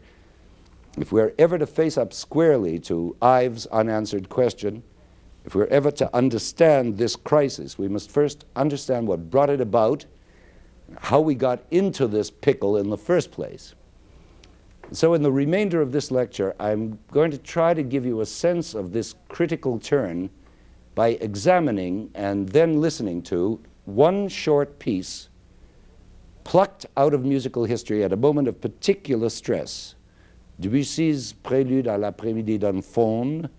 if we're ever to face up squarely to Ives' unanswered question, if we're ever to understand this crisis, we must first understand what brought it about, how we got into this pickle in the first place. So in the remainder of this lecture, I'm going to try to give you a sense of this critical turn by examining and then listening to one short piece plucked out of musical history at a moment of particular stress. Debussy's Prélude à l'après-midi d'un faune,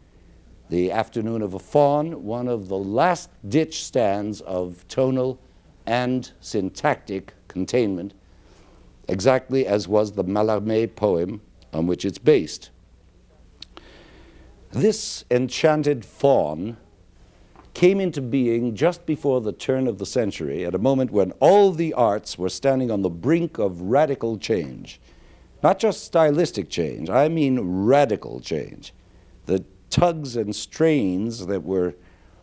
the afternoon of a faun, one of the last-ditch stands of tonal and syntactic containment, exactly as was the Mallarmé poem on which it's based. This enchanted faun came into being just before the turn of the century, at a moment when all the arts were standing on the brink of radical change. Not just stylistic change, I mean radical change. The tugs and strains that were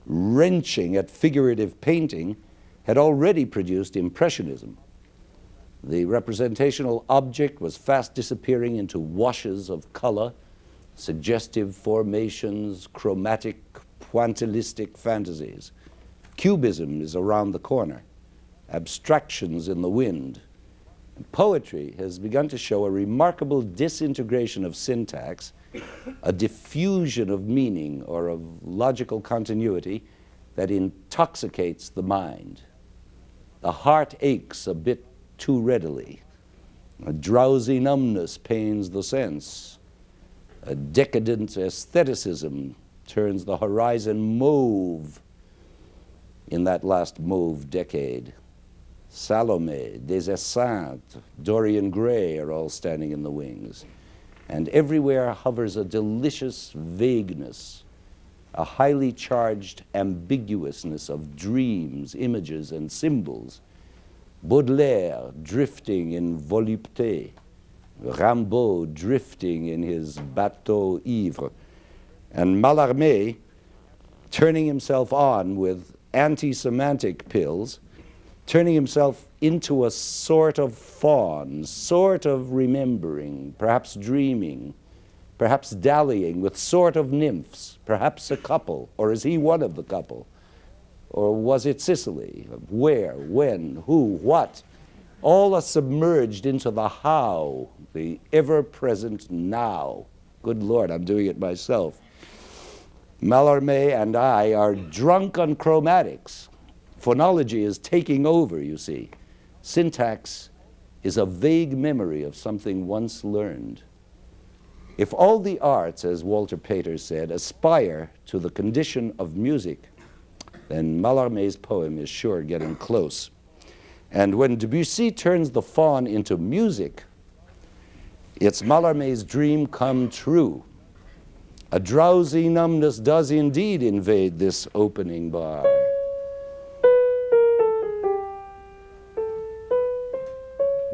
wrenching at figurative painting had already produced Impressionism. The representational object was fast disappearing into washes of color, suggestive formations, chromatic, pointillistic fantasies. Cubism is around the corner, abstractions in the wind. Poetry has begun to show a remarkable disintegration of syntax, a diffusion of meaning or of logical continuity that intoxicates the mind. The heart aches a bit too readily. A drowsy numbness pains the sense. A decadent aestheticism turns the horizon mauve in that last mauve decade. Salome, Des Esseintes, Dorian Gray are all standing in the wings. And everywhere hovers a delicious vagueness, a highly charged ambiguousness of dreams, images, and symbols. Baudelaire drifting in volupté, Rimbaud drifting in his bateau ivre, and Mallarmé turning himself on with anti-semantic pills, turning himself into a sort of faun, sort of remembering, perhaps dreaming, perhaps dallying with sort of nymphs, perhaps a couple, or is he one of the couple? Or was it Sicily? Where, when, who, what? All are submerged into the how, the ever-present now. Good Lord, I'm doing it myself. Mallarmé and I are drunk on chromatics. Phonology is taking over, you see. Syntax is a vague memory of something once learned. If all the arts, as Walter Pater said, aspire to the condition of music, then Mallarmé's poem is sure getting close. And when Debussy turns the faun into music, it's Mallarmé's dream come true. A drowsy numbness does indeed invade this opening bar.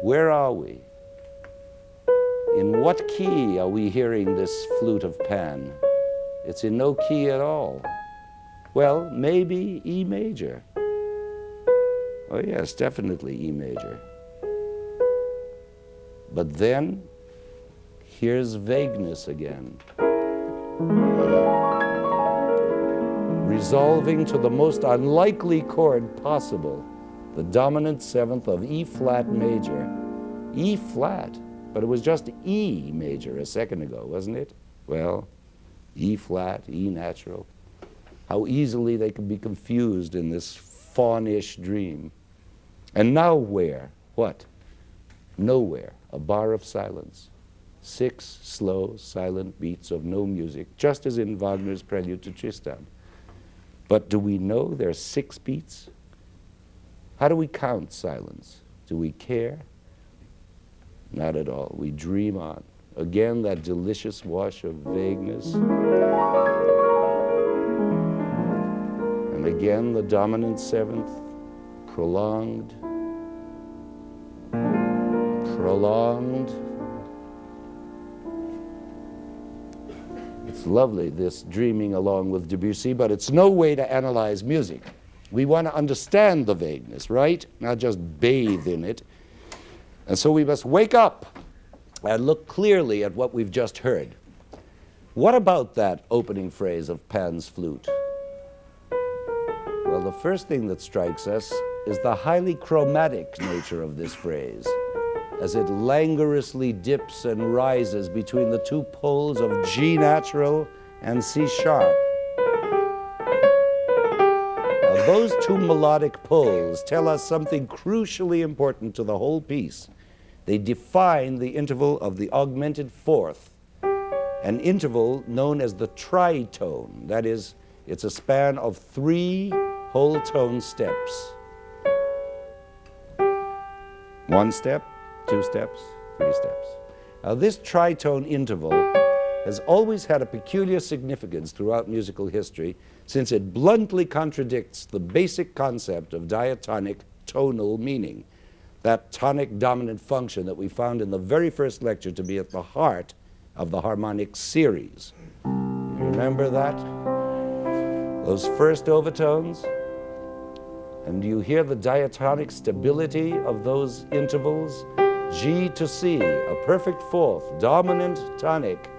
Where are we? In what key are we hearing this flute of Pan? It's in no key at all. Well, maybe E major. Oh yes, definitely E major. But then, here's vagueness again. Resolving to the most unlikely chord possible, the dominant seventh of E flat major. E flat, but it was just E major a second ago, wasn't it? Well, E flat, E natural. How easily they can be confused in this faunish dream. And now where? What? Nowhere. A bar of silence. 6 slow, silent beats of no music, just as in Wagner's Prelude to Tristan. But do we know there's 6 beats? How do we count silence? Do we care? Not at all. We dream on. Again, that delicious wash of vagueness. And again, the dominant seventh, prolonged, prolonged. It's lovely, this dreaming along with Debussy, but it's no way to analyze music. We want to understand the vagueness, right? Not just bathe in it. And so we must wake up and look clearly at what we've just heard. What about that opening phrase of Pan's flute? Well, the first thing that strikes us is the highly chromatic nature of this phrase, as it languorously dips and rises between the 2 poles of G natural and C sharp. Now, those 2 melodic poles tell us something crucially important to the whole piece. They define the interval of the augmented fourth, an interval known as the tritone. That is, it's a span of 3 whole tone steps. 1 step, 2 steps, 3 steps. Now, this tritone interval has always had a peculiar significance throughout musical history, since it bluntly contradicts the basic concept of diatonic tonal meaning, that tonic dominant function that we found in the very first lecture to be at the heart of the harmonic series. You remember that? Those first overtones? And you hear the diatonic stability of those intervals? G to C, a perfect fourth, dominant tonic,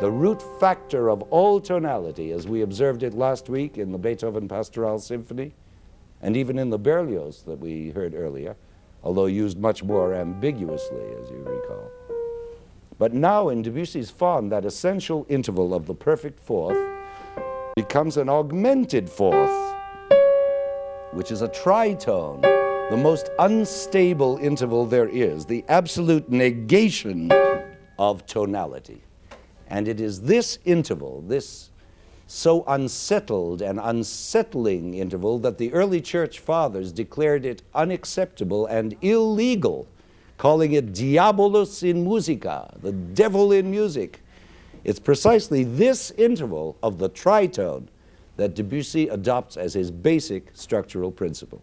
the root factor of all tonality, as we observed it last week in the Beethoven Pastoral Symphony, and even in the Berlioz that we heard earlier. although used much more ambiguously, as you recall. But now in Debussy's Faun, that essential interval of the perfect fourth becomes an augmented fourth, which is a tritone, the most unstable interval there is, the absolute negation of tonality. And it is this interval, this so unsettled and unsettling interval, that the early church fathers declared it unacceptable and illegal, calling it diabolus in musica, the devil in music. It's precisely this interval of the tritone that Debussy adopts as his basic structural principle.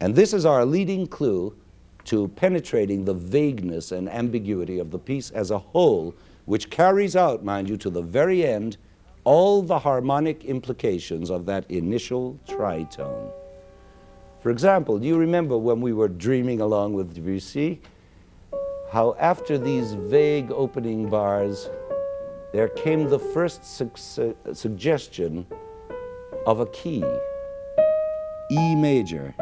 And this is our leading clue to penetrating the vagueness and ambiguity of the piece as a whole, which carries out, mind you, to the very end, all the harmonic implications of that initial tritone. For example, do you remember when we were dreaming along with Debussy, how after these vague opening bars, there came the first suggestion of a key, E major,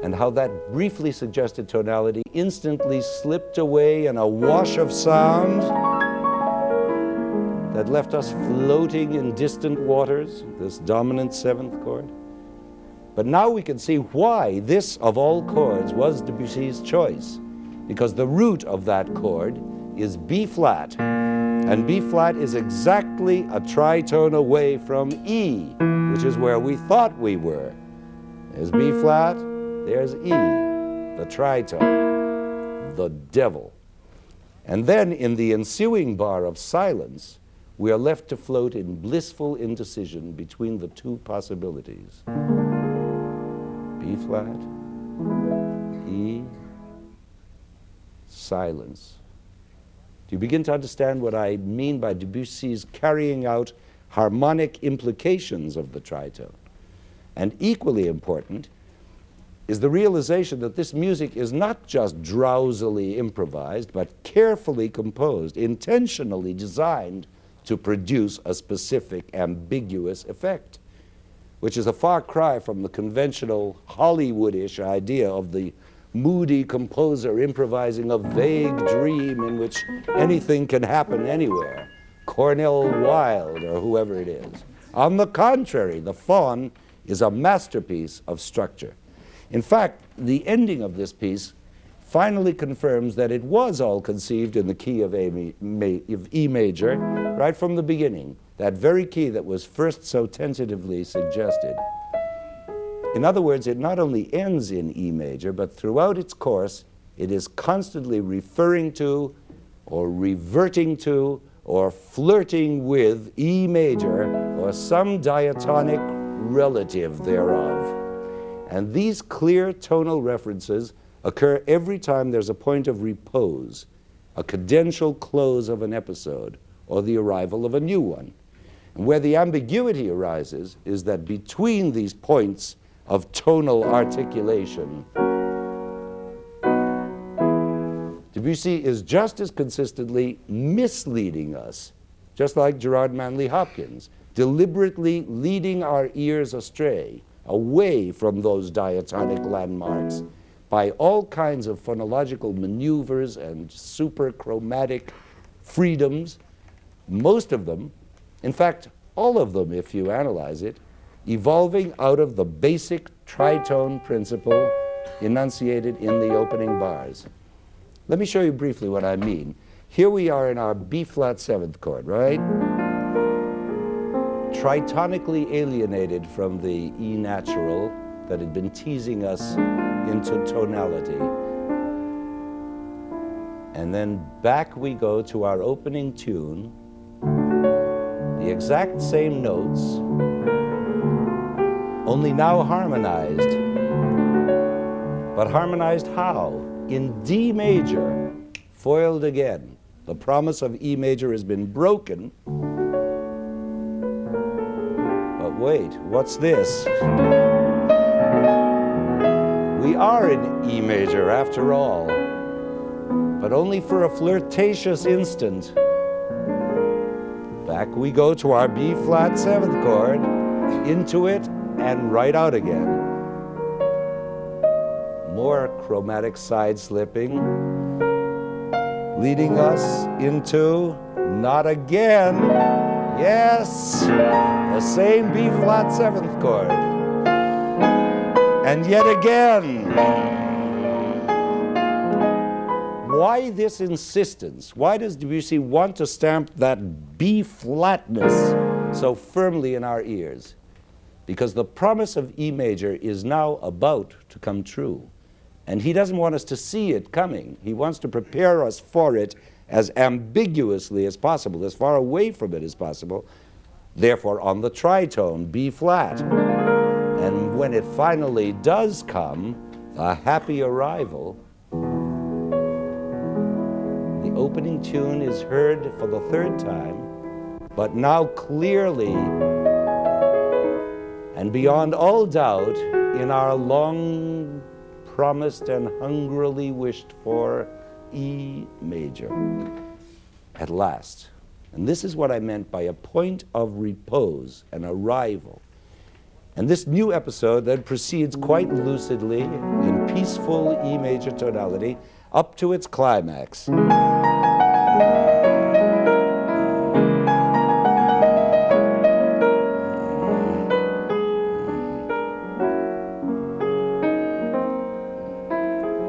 and how that briefly suggested tonality instantly slipped away in a wash of sound that left us floating in distant waters, this dominant seventh chord. But now we can see why this, of all chords, was Debussy's choice, because the root of that chord is B flat, and B flat is exactly a tritone away from E, which is where we thought we were. There's B flat, there's E, the tritone, the devil. And then in the ensuing bar of silence, we are left to float in blissful indecision between the two possibilities. B flat, E, silence. Do you begin to understand what I mean by Debussy's carrying out harmonic implications of the tritone? And equally important is the realization that this music is not just drowsily improvised, but carefully composed, intentionally designed to produce a specific ambiguous effect, which is a far cry from the conventional Hollywoodish idea of the moody composer improvising a vague dream in which anything can happen anywhere, Cornel Wilde or whoever it is. On the contrary, the Faun is a masterpiece of structure. In fact, the ending of this piece finally confirms that it was all conceived in the key of E major right from the beginning, that very key that was first so tentatively suggested. In other words, it not only ends in E major, but throughout its course, it is constantly referring to, or reverting to, or flirting with E major, or some diatonic relative thereof. And these clear tonal references occur every time there's a point of repose, a cadential close of an episode, or the arrival of a new one. And where the ambiguity arises is that between these points of tonal articulation, Debussy is just as consistently misleading us, just like Gerard Manley Hopkins, deliberately leading our ears astray, away from those diatonic landmarks by all kinds of phonological maneuvers and superchromatic freedoms, most of them, in fact, all of them, if you analyze it, evolving out of the basic tritone principle enunciated in the opening bars. Let me show you briefly what I mean. Here we are in our B-flat seventh chord, right? Tritonically alienated from the E natural that had been teasing us into tonality. And then back we go to our opening tune, the exact same notes, only now harmonized. But harmonized how? In D major, foiled again. The promise of E major has been broken. But wait, what's this? We are in E major after all, but only for a flirtatious instant. Back we go to our B-flat seventh chord, into it and right out again. chromatic side slipping, leading us into not again. Yes, the same B flat seventh chord. And yet again. Why this insistence? Why does Debussy want to stamp that B flatness so firmly in our ears? Because the promise of E major is now about to come true. And he doesn't want us to see it coming. He wants to prepare us for it as ambiguously as possible, as far away from it as possible, therefore on the tritone, B flat. And when it finally does come, a happy arrival, the opening tune is heard for the third time, but now clearly and beyond all doubt in our long promised and hungrily wished for E major. At last. And this is what I meant by a point of repose, an arrival. And this new episode then proceeds quite lucidly in peaceful E major tonality up to its climax.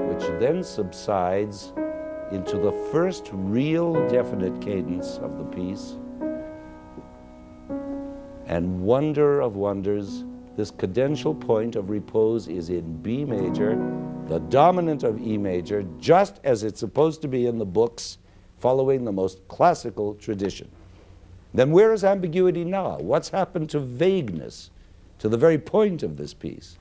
Which then subsides into the first real definite cadence of the piece. And wonder of wonders, this cadential point of repose is in B major, the dominant of E major, just as it's supposed to be in the books, following the most classical tradition. Then where is ambiguity now? What's happened to vagueness, to the very point of this piece?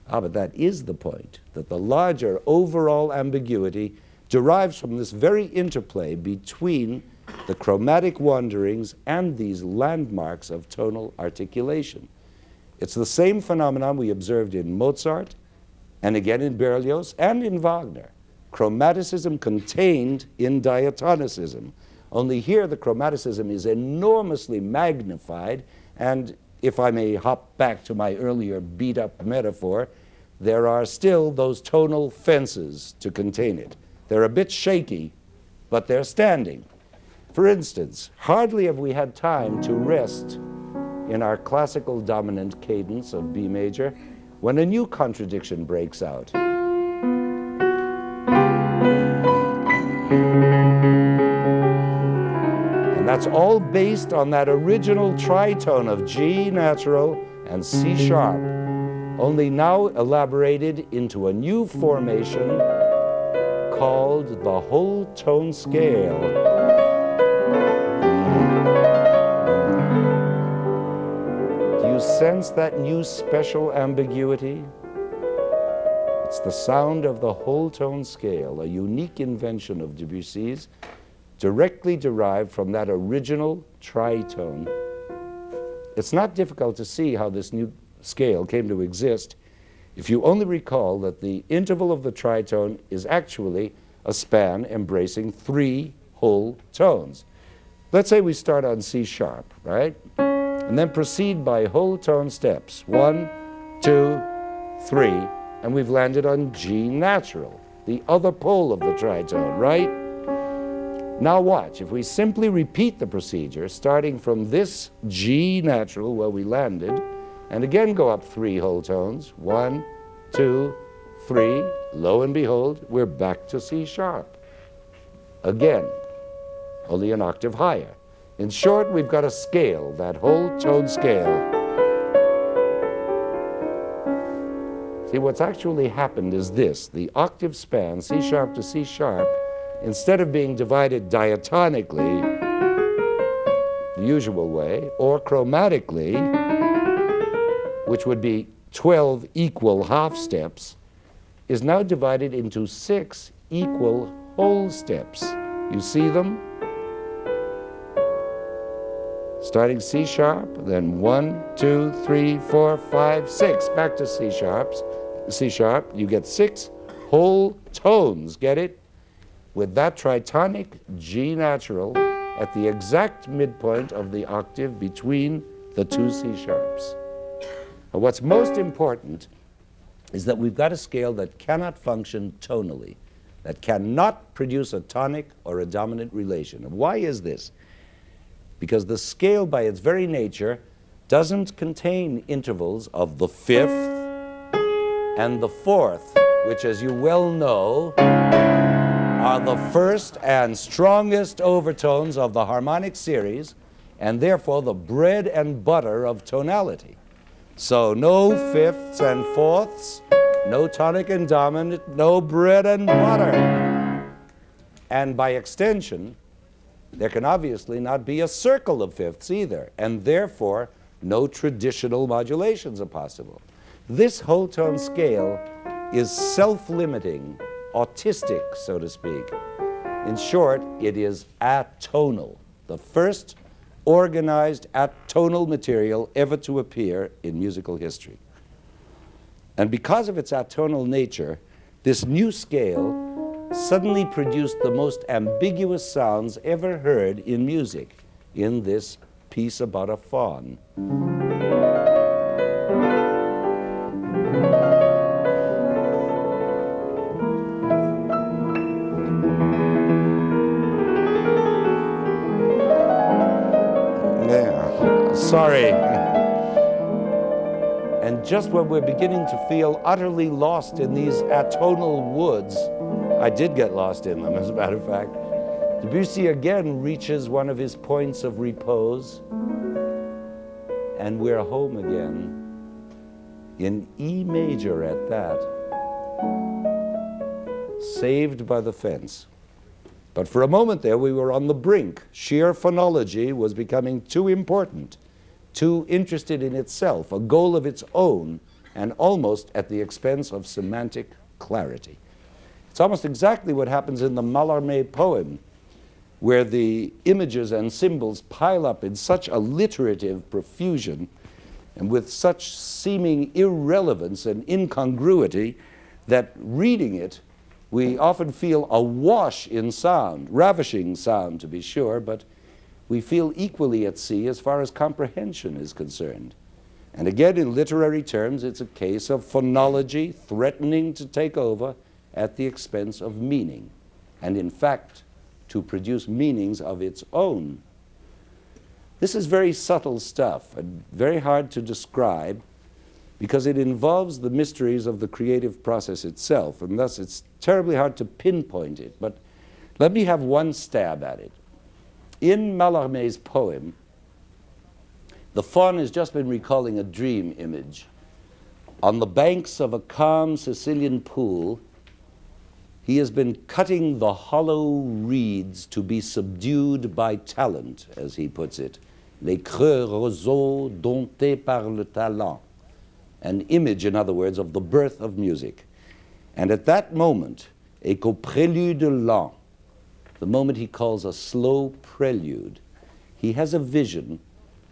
But that is the point, that the larger overall ambiguity derives from this very interplay between the chromatic wanderings and these landmarks of tonal articulation. It's the same phenomenon we observed in Mozart, and again in Berlioz, and in Wagner. Chromaticism contained in diatonicism. Only here the chromaticism is enormously magnified, and if I may hop back to my earlier beat-up metaphor, there are still those tonal fences to contain it. They're a bit shaky, but they're standing. For instance, hardly have we had time to rest in our classical dominant cadence of B major when a new contradiction breaks out. And that's all based on that original tritone of G natural and C sharp, only now elaborated into a new formation called the whole tone scale. Do you sense that new special ambiguity? It's the sound of the whole tone scale, a unique invention of Debussy's, directly derived from that original tritone. It's not difficult to see how this new scale came to exist if you only recall that the interval of the tritone is actually a span embracing 3 whole tones. Let's say we start on C sharp, right? And then proceed by whole tone steps. 1, 2, 3, and we've landed on G natural, the other pole of the tritone, right? Now watch, if we simply repeat the procedure, starting from this G natural where we landed, and again go up 3 whole tones, 1, 2, 3, lo and behold, we're back to C sharp. Again, only an octave higher. In short, we've got a scale, that whole tone scale. See, what's actually happened is this: the octave span, C sharp to C sharp, instead of being divided diatonically, the usual way, or chromatically, which would be 12 equal half steps, is now divided into 6 equal whole steps. You see them? Starting C sharp, then 1, 2, 3, 4, 5, 6, back to C sharp, you get 6 whole tones, get it? With that tritonic G natural at the exact midpoint of the octave between the 2 C sharps. What's most important is that we've got a scale that cannot function tonally, that cannot produce a tonic or a dominant relation. And why is this? Because the scale, by its very nature, doesn't contain intervals of the fifth and the fourth, which, as you well know, are the first and strongest overtones of the harmonic series, and therefore the bread and butter of tonality. So no fifths and fourths, no tonic and dominant, no bread and butter. And by extension, there can obviously not be a circle of fifths either, and therefore no traditional modulations are possible. This whole tone scale is self-limiting, autistic, so to speak. In short, it is atonal, the first organized atonal material ever to appear in musical history. And because of its atonal nature, this new scale suddenly produced the most ambiguous sounds ever heard in music in this piece about a faun. Yeah, sorry. And just when we're beginning to feel utterly lost in these atonal woods, I did get lost in them, as a matter of fact, Debussy again reaches one of his points of repose, and we're home again, in E major at that, saved by the fence. But for a moment there, we were on the brink. Sheer phonology was becoming too important, too interested in itself, a goal of its own, and almost at the expense of semantic clarity. It's almost exactly what happens in the Mallarmé poem, where the images and symbols pile up in such alliterative profusion and with such seeming irrelevance and incongruity that reading it, we often feel awash in sound, ravishing sound to be sure, but we feel equally at sea as far as comprehension is concerned. And again, in literary terms, it's a case of phonology threatening to take over at the expense of meaning, and in fact, to produce meanings of its own. This is very subtle stuff and very hard to describe because it involves the mysteries of the creative process itself, and thus it's terribly hard to pinpoint it. But let me have one stab at it. In Mallarmé's poem, the faun has just been recalling a dream image. On the banks of a calm Sicilian pool, he has been cutting the hollow reeds to be subdued by talent, as he puts it. Les creux roseaux domptés par le talent. An image, in other words, of the birth of music. And at that moment, et qu'au prélude lent, the moment he calls a slow prelude, he has a vision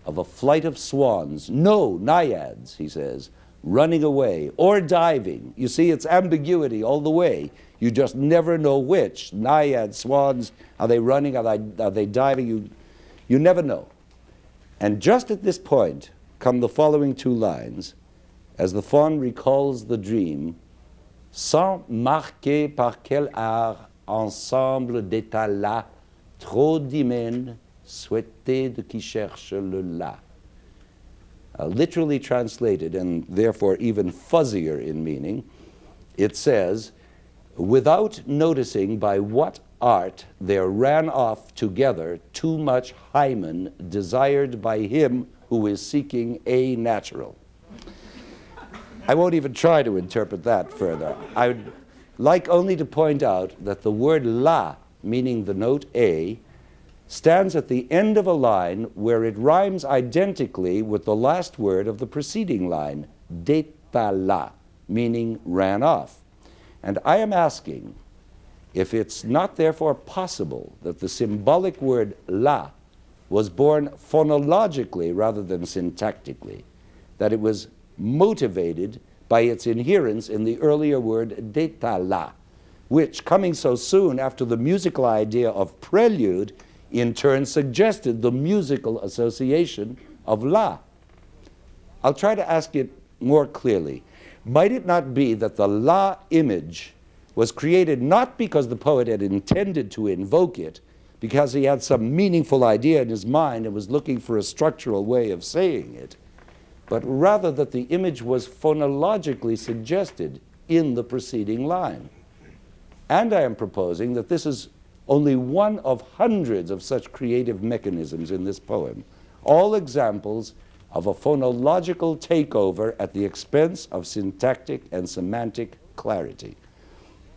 of a flight of swans, no, naiads, he says, running away or diving. You see, it's ambiguity all the way. You just never know which. Naiads, swans, are they running, are they diving? You never know. And just at this point come the following two lines, as the faun recalls the dream, sans marquer par quel art ensemble d'états là, trop d'hymen, souhaité de qui cherche le là. Literally translated, and therefore even fuzzier in meaning, it says, without noticing by what art there ran off together too much hymen desired by him who is seeking a natural. I won't even try to interpret that further. I would like only to point out that the word la, meaning the note A, stands at the end of a line where it rhymes identically with the last word of the preceding line, détala, meaning ran off. And I am asking if it's not therefore possible that the symbolic word la was born phonologically rather than syntactically, that it was motivated by its inherence in the earlier word détala, which, coming so soon after the musical idea of prelude, in turn suggested the musical association of la. I'll try to ask it more clearly. Might it not be that the La image was created not because the poet had intended to invoke it, because he had some meaningful idea in his mind and was looking for a structural way of saying it, but rather that the image was phonologically suggested in the preceding line? And I am proposing that this is only one of hundreds of such creative mechanisms in this poem, all examples of a phonological takeover at the expense of syntactic and semantic clarity.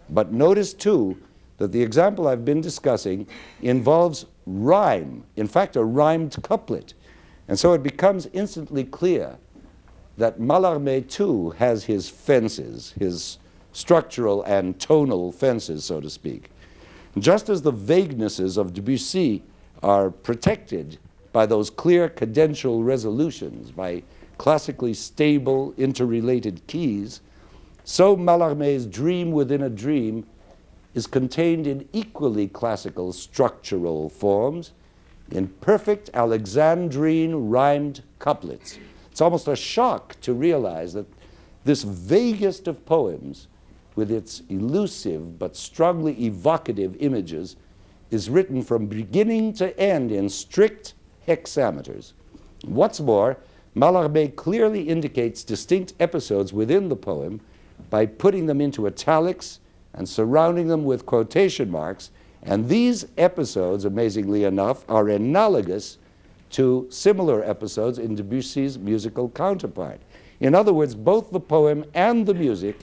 But notice too that the example I've been discussing involves rhyme, in fact a rhymed couplet. And so it becomes instantly clear that Mallarmé too has his fences, his structural and tonal fences, so to speak. Just as the vaguenesses of Debussy are protected by those clear cadential resolutions, by classically stable interrelated keys, so Mallarmé's dream within a dream is contained in equally classical structural forms, in perfect Alexandrine rhymed couplets. It's almost a shock to realize that this vaguest of poems, with its elusive but strongly evocative images, is written from beginning to end in strict hexameters. What's more, Mallarmé clearly indicates distinct episodes within the poem by putting them into italics and surrounding them with quotation marks, and these episodes, amazingly enough, are analogous to similar episodes in Debussy's musical counterpart. In other words, both the poem and the music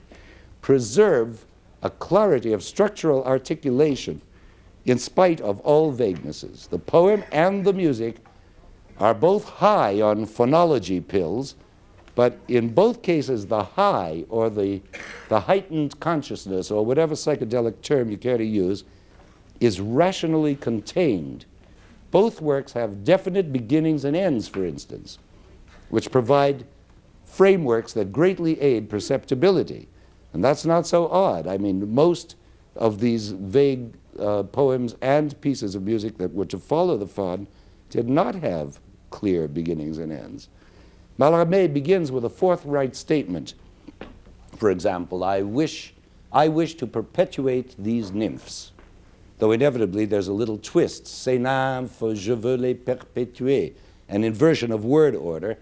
preserve a clarity of structural articulation in spite of all vaguenesses. The poem and the music are both high on phonology pills, but in both cases the high, or the heightened consciousness, or whatever psychedelic term you care to use, is rationally contained. Both works have definite beginnings and ends, for instance, which provide frameworks that greatly aid perceptibility. And that's not so odd. I mean, most of these vague poems and pieces of music that were to follow the faun did not have clear beginnings and ends. Mallarmé begins with a forthright statement. For example, I wish to perpetuate these nymphs, though inevitably there's a little twist. Ces nymphes, je veux les perpétuer, an inversion of word order,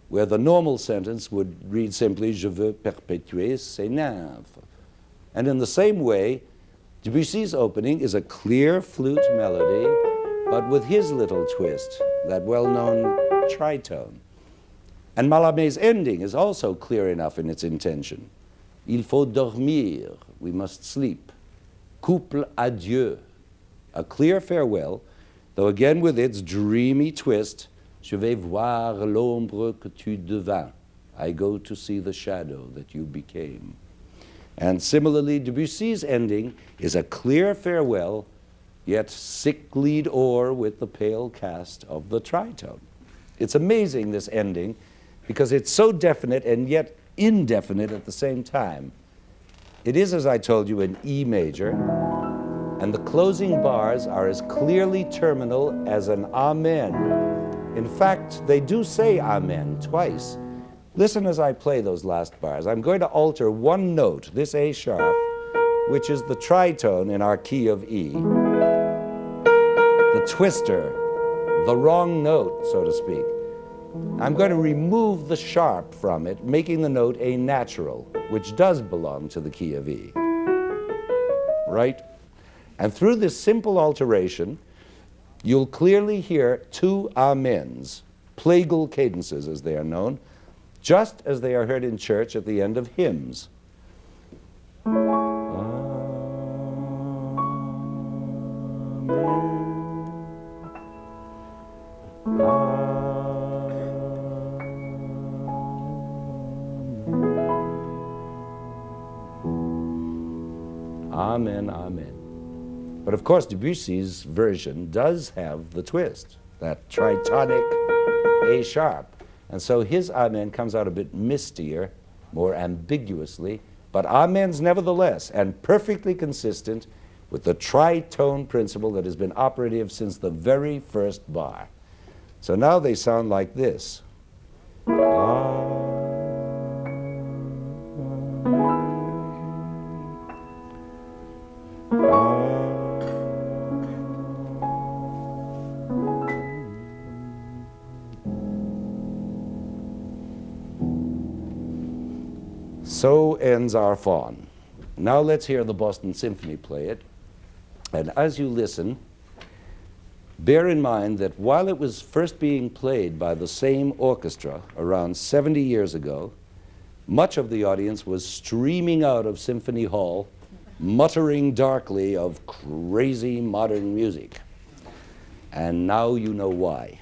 where the normal sentence would read simply, je veux perpétuer ces nymphes. And in the same way, Debussy's opening is a clear flute melody, but with his little twist, that well-known tritone. And Mallarmé's ending is also clear enough in its intention. Il faut dormir, we must sleep. Couple adieu, a clear farewell, though again with its dreamy twist, je vais voir l'ombre que tu devins. I go to see the shadow that you became. And similarly, Debussy's ending is a clear farewell, yet sicklied o'er with the pale cast of the tritone. It's amazing, this ending, because it's so definite and yet indefinite at the same time. It is, as I told you, in E major, and the closing bars are as clearly terminal as an amen. In fact, they do say amen twice. Listen as I play those last bars. I'm going to alter one note, this A sharp, which is the tritone in our key of E. The twister, the wrong note, so to speak. I'm going to remove the sharp from it, making the note a natural, which does belong to the key of E. Right? And through this simple alteration, you'll clearly hear two amens, plagal cadences as they are known, just as they are heard in church at the end of hymns. Amen, amen. But of course, Debussy's version does have the twist, that tritonic A sharp. And so his amen comes out a bit mistier, more ambiguously, but amens nevertheless, and perfectly consistent with the tritone principle that has been operative since the very first bar. So now they sound like this. So ends our faun. Now let's hear the Boston Symphony play it. And as you listen, bear in mind that while it was first being played by the same orchestra around 70 years ago, much of the audience was streaming out of Symphony Hall, muttering darkly of crazy modern music. And now you know why.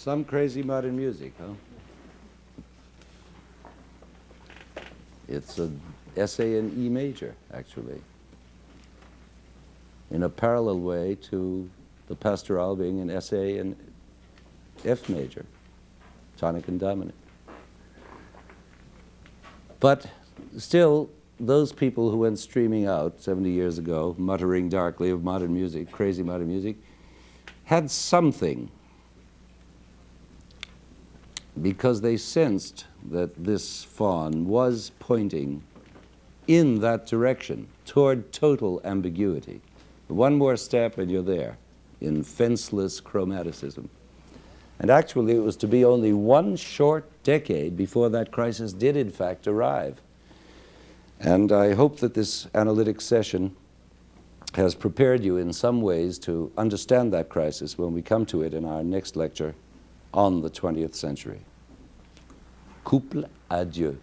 Some crazy modern music, huh? It's an essay in E major, actually, in a parallel way to the Pastoral being an essay in F major, tonic and dominant. But still, those people who went streaming out 70 years ago, muttering darkly of modern music, crazy modern music, had something, because they sensed that this faun was pointing in that direction, toward total ambiguity. One more step and you're there, in fenceless chromaticism. And actually it was to be only one short decade before that crisis did in fact arrive. And I hope that this analytic session has prepared you in some ways to understand that crisis when we come to it in our next lecture on the 20th century. Couple, adieu.